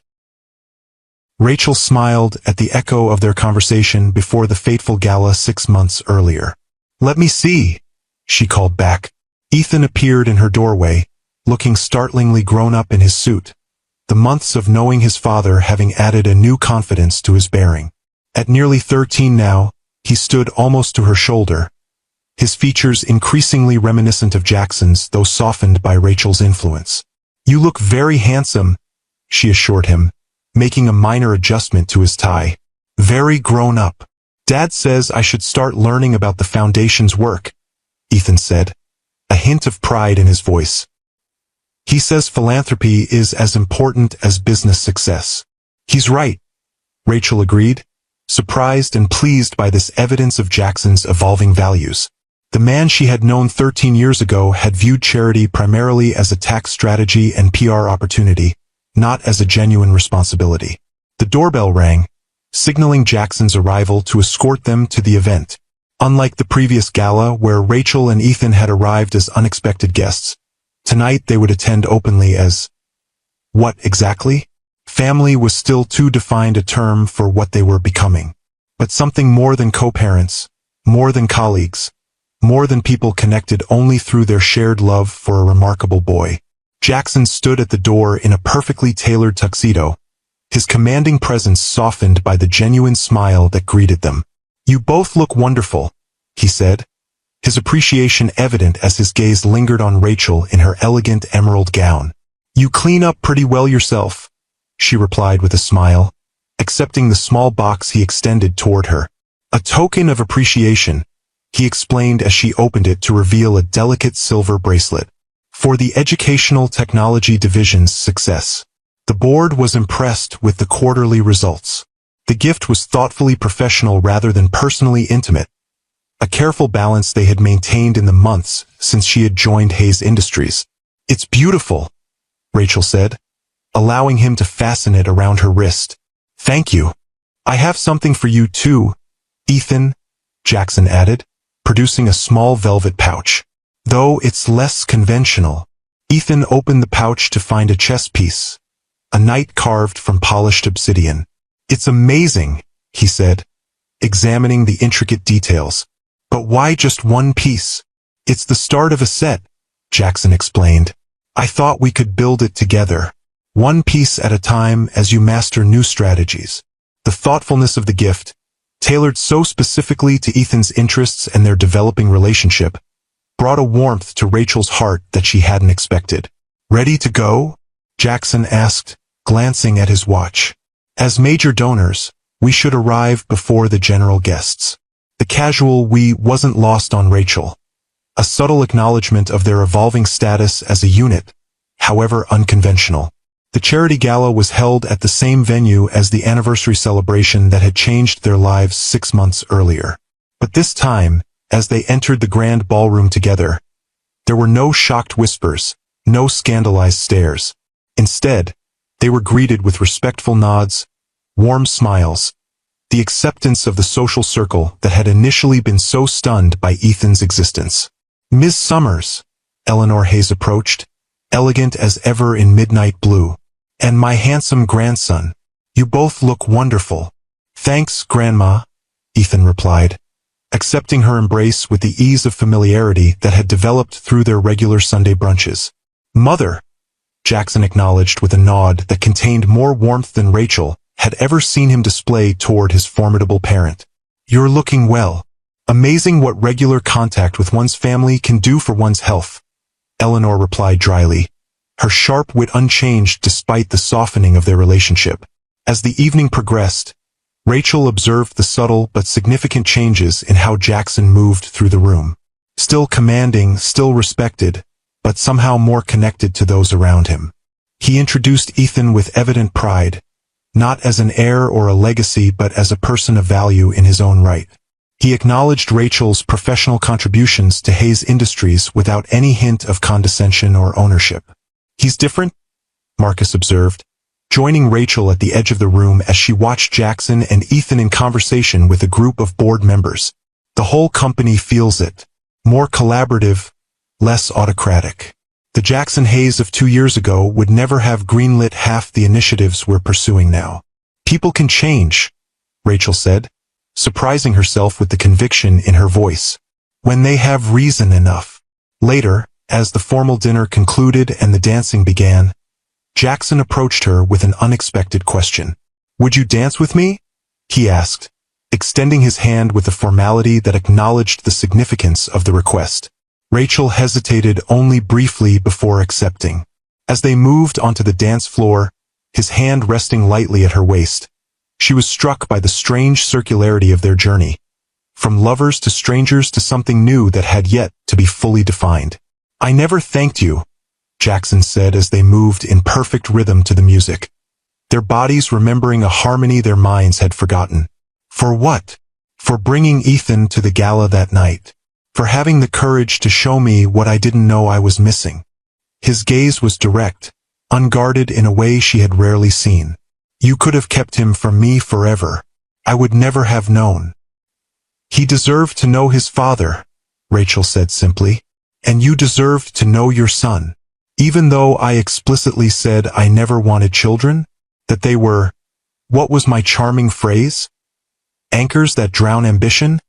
Rachel smiled at the echo of their conversation before the fateful gala 6 months earlier. "Let me see," she called back. Ethan appeared in her doorway, looking startlingly grown up in his suit, the months of knowing his father having added a new confidence to his bearing. At nearly 13 now, he stood almost to her shoulder, his features increasingly reminiscent of Jackson's, though softened by Rachel's influence. "You look very handsome," she assured him, making a minor adjustment to his tie. "Very grown up. Dad says I should start learning about the Foundation's work," Ethan said, a hint of pride in his voice. "He says philanthropy is as important as business success." "He's right," Rachel agreed, surprised and pleased by this evidence of Jackson's evolving values. The man she had known 13 years ago had viewed charity primarily as a tax strategy and PR opportunity, not as a genuine responsibility. The doorbell rang, signaling Jackson's arrival to escort them to the event. Unlike the previous gala where Rachel and Ethan had arrived as unexpected guests, tonight they would attend openly as... what exactly? Family was still too defined a term for what they were becoming. But something more than co-parents, more than colleagues, more than people connected only through their shared love for a remarkable boy. Jackson stood at the door in a perfectly tailored tuxedo, his commanding presence softened by the genuine smile that greeted them. "You both look wonderful," he said, his appreciation evident as his gaze lingered on Rachel in her elegant emerald gown. "You clean up pretty well yourself," she replied with a smile, accepting the small box he extended toward her. "A token of appreciation," he explained as she opened it to reveal a delicate silver bracelet. "For the Educational Technology Division's success." The board was impressed with the quarterly results. The gift was thoughtfully professional rather than personally intimate, a careful balance they had maintained in the months since she had joined Hayes Industries. "It's beautiful," Rachel said, allowing him to fasten it around her wrist. "Thank you. I have something for you too, Ethan," Jackson added, producing a small velvet pouch. Though it's less conventional. Ethan opened the pouch to find a chess piece, a knight carved from polished obsidian. "It's amazing," he said, examining the intricate details. "But why just one piece?" "It's the start of a set," Jackson explained. "I thought we could build it together, one piece at a time as you master new strategies." The thoughtfulness of the gift, tailored so specifically to Ethan's interests and their developing relationship, brought a warmth to Rachel's heart that she hadn't expected. "Ready to go?" Jackson asked, glancing at his watch. "As major donors, we should arrive before the general guests." The casual "we" wasn't lost on Rachel, a subtle acknowledgement of their evolving status as a unit, however unconventional. The charity gala was held at the same venue as the anniversary celebration that had changed their lives 6 months earlier. But this time, as they entered the grand ballroom together, there were no shocked whispers, no scandalized stares. Instead, they were greeted with respectful nods, warm smiles, the acceptance of the social circle that had initially been so stunned by Ethan's existence. "Miss Summers," Eleanor Hayes approached, elegant as ever in midnight blue. "And my handsome grandson. You both look wonderful." "Thanks, Grandma," Ethan replied, accepting her embrace with the ease of familiarity that had developed through their regular Sunday brunches. "Mother," Jackson acknowledged with a nod that contained more warmth than Rachel had ever seen him display toward his formidable parent. "You're looking well. Amazing what regular contact with one's family can do for one's health," Eleanor replied dryly, her sharp wit unchanged despite the softening of their relationship. As the evening progressed, Rachel observed the subtle but significant changes in how Jackson moved through the room. Still commanding, still respected, but somehow more connected to those around him. He introduced Ethan with evident pride, not as an heir or a legacy but as a person of value in his own right. He acknowledged Rachel's professional contributions to Hayes Industries without any hint of condescension or ownership. "He's different," Marcus observed, joining Rachel at the edge of the room as she watched Jackson and Ethan in conversation with a group of board members. "The whole company feels it. More collaborative, less autocratic. The Jackson Hayes of 2 years ago would never have greenlit half the initiatives we're pursuing now." "People can change," Rachel said, surprising herself with the conviction in her voice, "when they have reason enough." Later, as the formal dinner concluded and the dancing began, Jackson approached her with an unexpected question. "Would you dance with me?" he asked, extending his hand with a formality that acknowledged the significance of the request. Rachel hesitated only briefly before accepting. As they moved onto the dance floor, his hand resting lightly at her waist, she was struck by the strange circularity of their journey, from lovers to strangers to something new that had yet to be fully defined. "I never thanked you," Jackson said as they moved in perfect rhythm to the music, their bodies remembering a harmony their minds had forgotten. "For what?" "For bringing Ethan to the gala that night. For having the courage to show me what I didn't know I was missing." His gaze was direct, unguarded in a way she had rarely seen. "You could have kept him from me forever. I would never have known." "He deserved to know his father," Rachel said simply. "And you deserved to know your son. Even though I explicitly said I never wanted children, that they were, what was my charming phrase? Anchors that drown ambition?"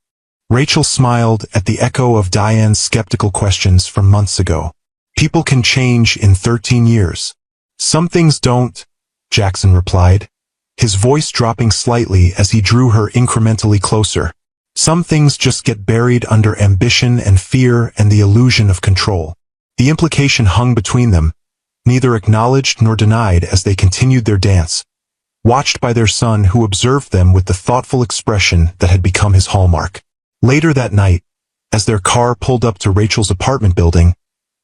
Rachel smiled at the echo of Diane's skeptical questions from months ago. "People can change in 13 years. Some things don't," Jackson replied, his voice dropping slightly as he drew her incrementally closer. "Some things just get buried under ambition and fear and the illusion of control." The implication hung between them, neither acknowledged nor denied as they continued their dance, watched by their son who observed them with the thoughtful expression that had become his hallmark. Later that night, as their car pulled up to Rachel's apartment building,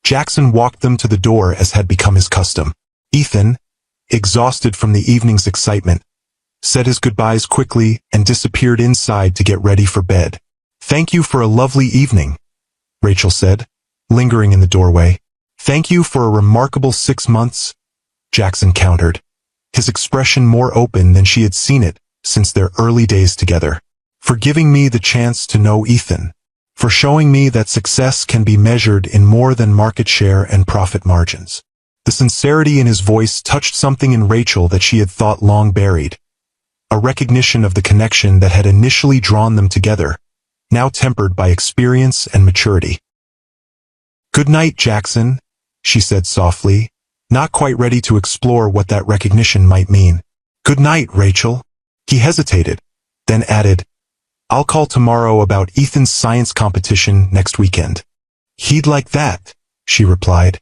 Jackson walked them to the door as had become his custom. Ethan, exhausted from the evening's excitement, said his goodbyes quickly and disappeared inside to get ready for bed. "Thank you for a lovely evening," Rachel said, lingering in the doorway. "Thank you for a remarkable 6 months," Jackson countered, his expression more open than she had seen it since their early days together. "For giving me the chance to know Ethan. For showing me that success can be measured in more than market share and profit margins." The sincerity in his voice touched something in Rachel that she had thought long buried, a recognition of the connection that had initially drawn them together, now tempered by experience and maturity. "Good night, Jackson," she said softly, not quite ready to explore what that recognition might mean. "Good night, Rachel." He hesitated, then added, "I'll call tomorrow about Ethan's science competition next weekend." "He'd like that," she replied.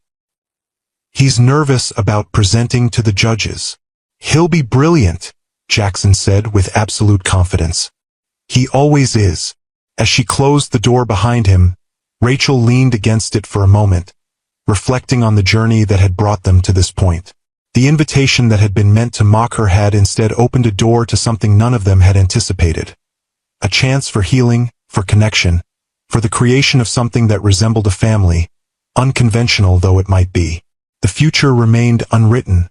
"He's nervous about presenting to the judges." "He'll be brilliant," Jackson said with absolute confidence. "He always is." As she closed the door behind him, Rachel leaned against it for a moment, reflecting on the journey that had brought them to this point. The invitation that had been meant to mock her had instead opened a door to something none of them had anticipated. A chance for healing, for connection, for the creation of something that resembled a family, unconventional though it might be. The future remained unwritten,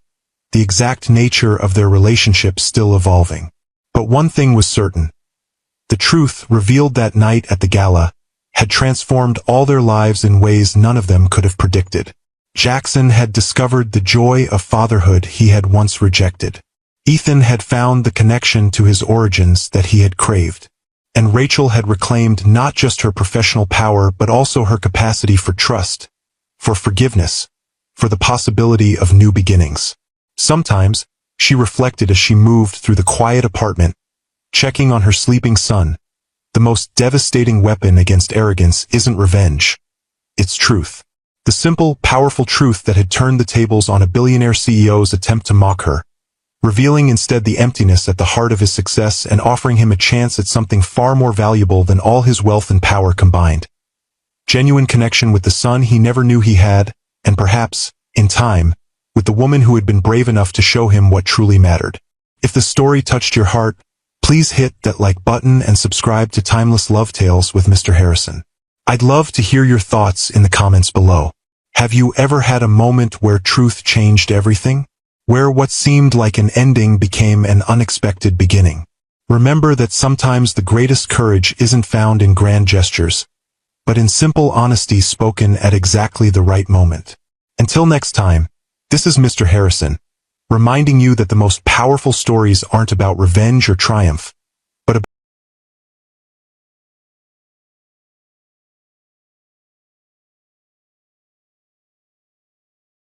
the exact nature of their relationship still evolving. But one thing was certain. The truth, revealed that night at the gala, had transformed all their lives in ways none of them could have predicted. Jackson had discovered the joy of fatherhood he had once rejected. Ethan had found the connection to his origins that he had craved. And Rachel had reclaimed not just her professional power but also her capacity for trust, for forgiveness, for the possibility of new beginnings. Sometimes, she reflected as she moved through the quiet apartment, checking on her sleeping son, the most devastating weapon against arrogance isn't revenge. It's truth. The simple, powerful truth that had turned the tables on a billionaire CEO's attempt to mock her, revealing instead the emptiness at the heart of his success and offering him a chance at something far more valuable than all his wealth and power combined. Genuine connection with the son he never knew he had, and perhaps, in time, with the woman who had been brave enough to show him what truly mattered. If the story touched your heart, please hit that like button and subscribe to Timeless Love Tales with Mr. Harrison. I'd love to hear your thoughts in the comments below. Have you ever had a moment where truth changed everything? Where what seemed like an ending became an unexpected beginning? Remember that sometimes the greatest courage isn't found in grand gestures, but in simple honesty spoken at exactly the right moment. Until next time, this is Mr. Harrison, reminding you that the most powerful stories aren't about revenge or triumph,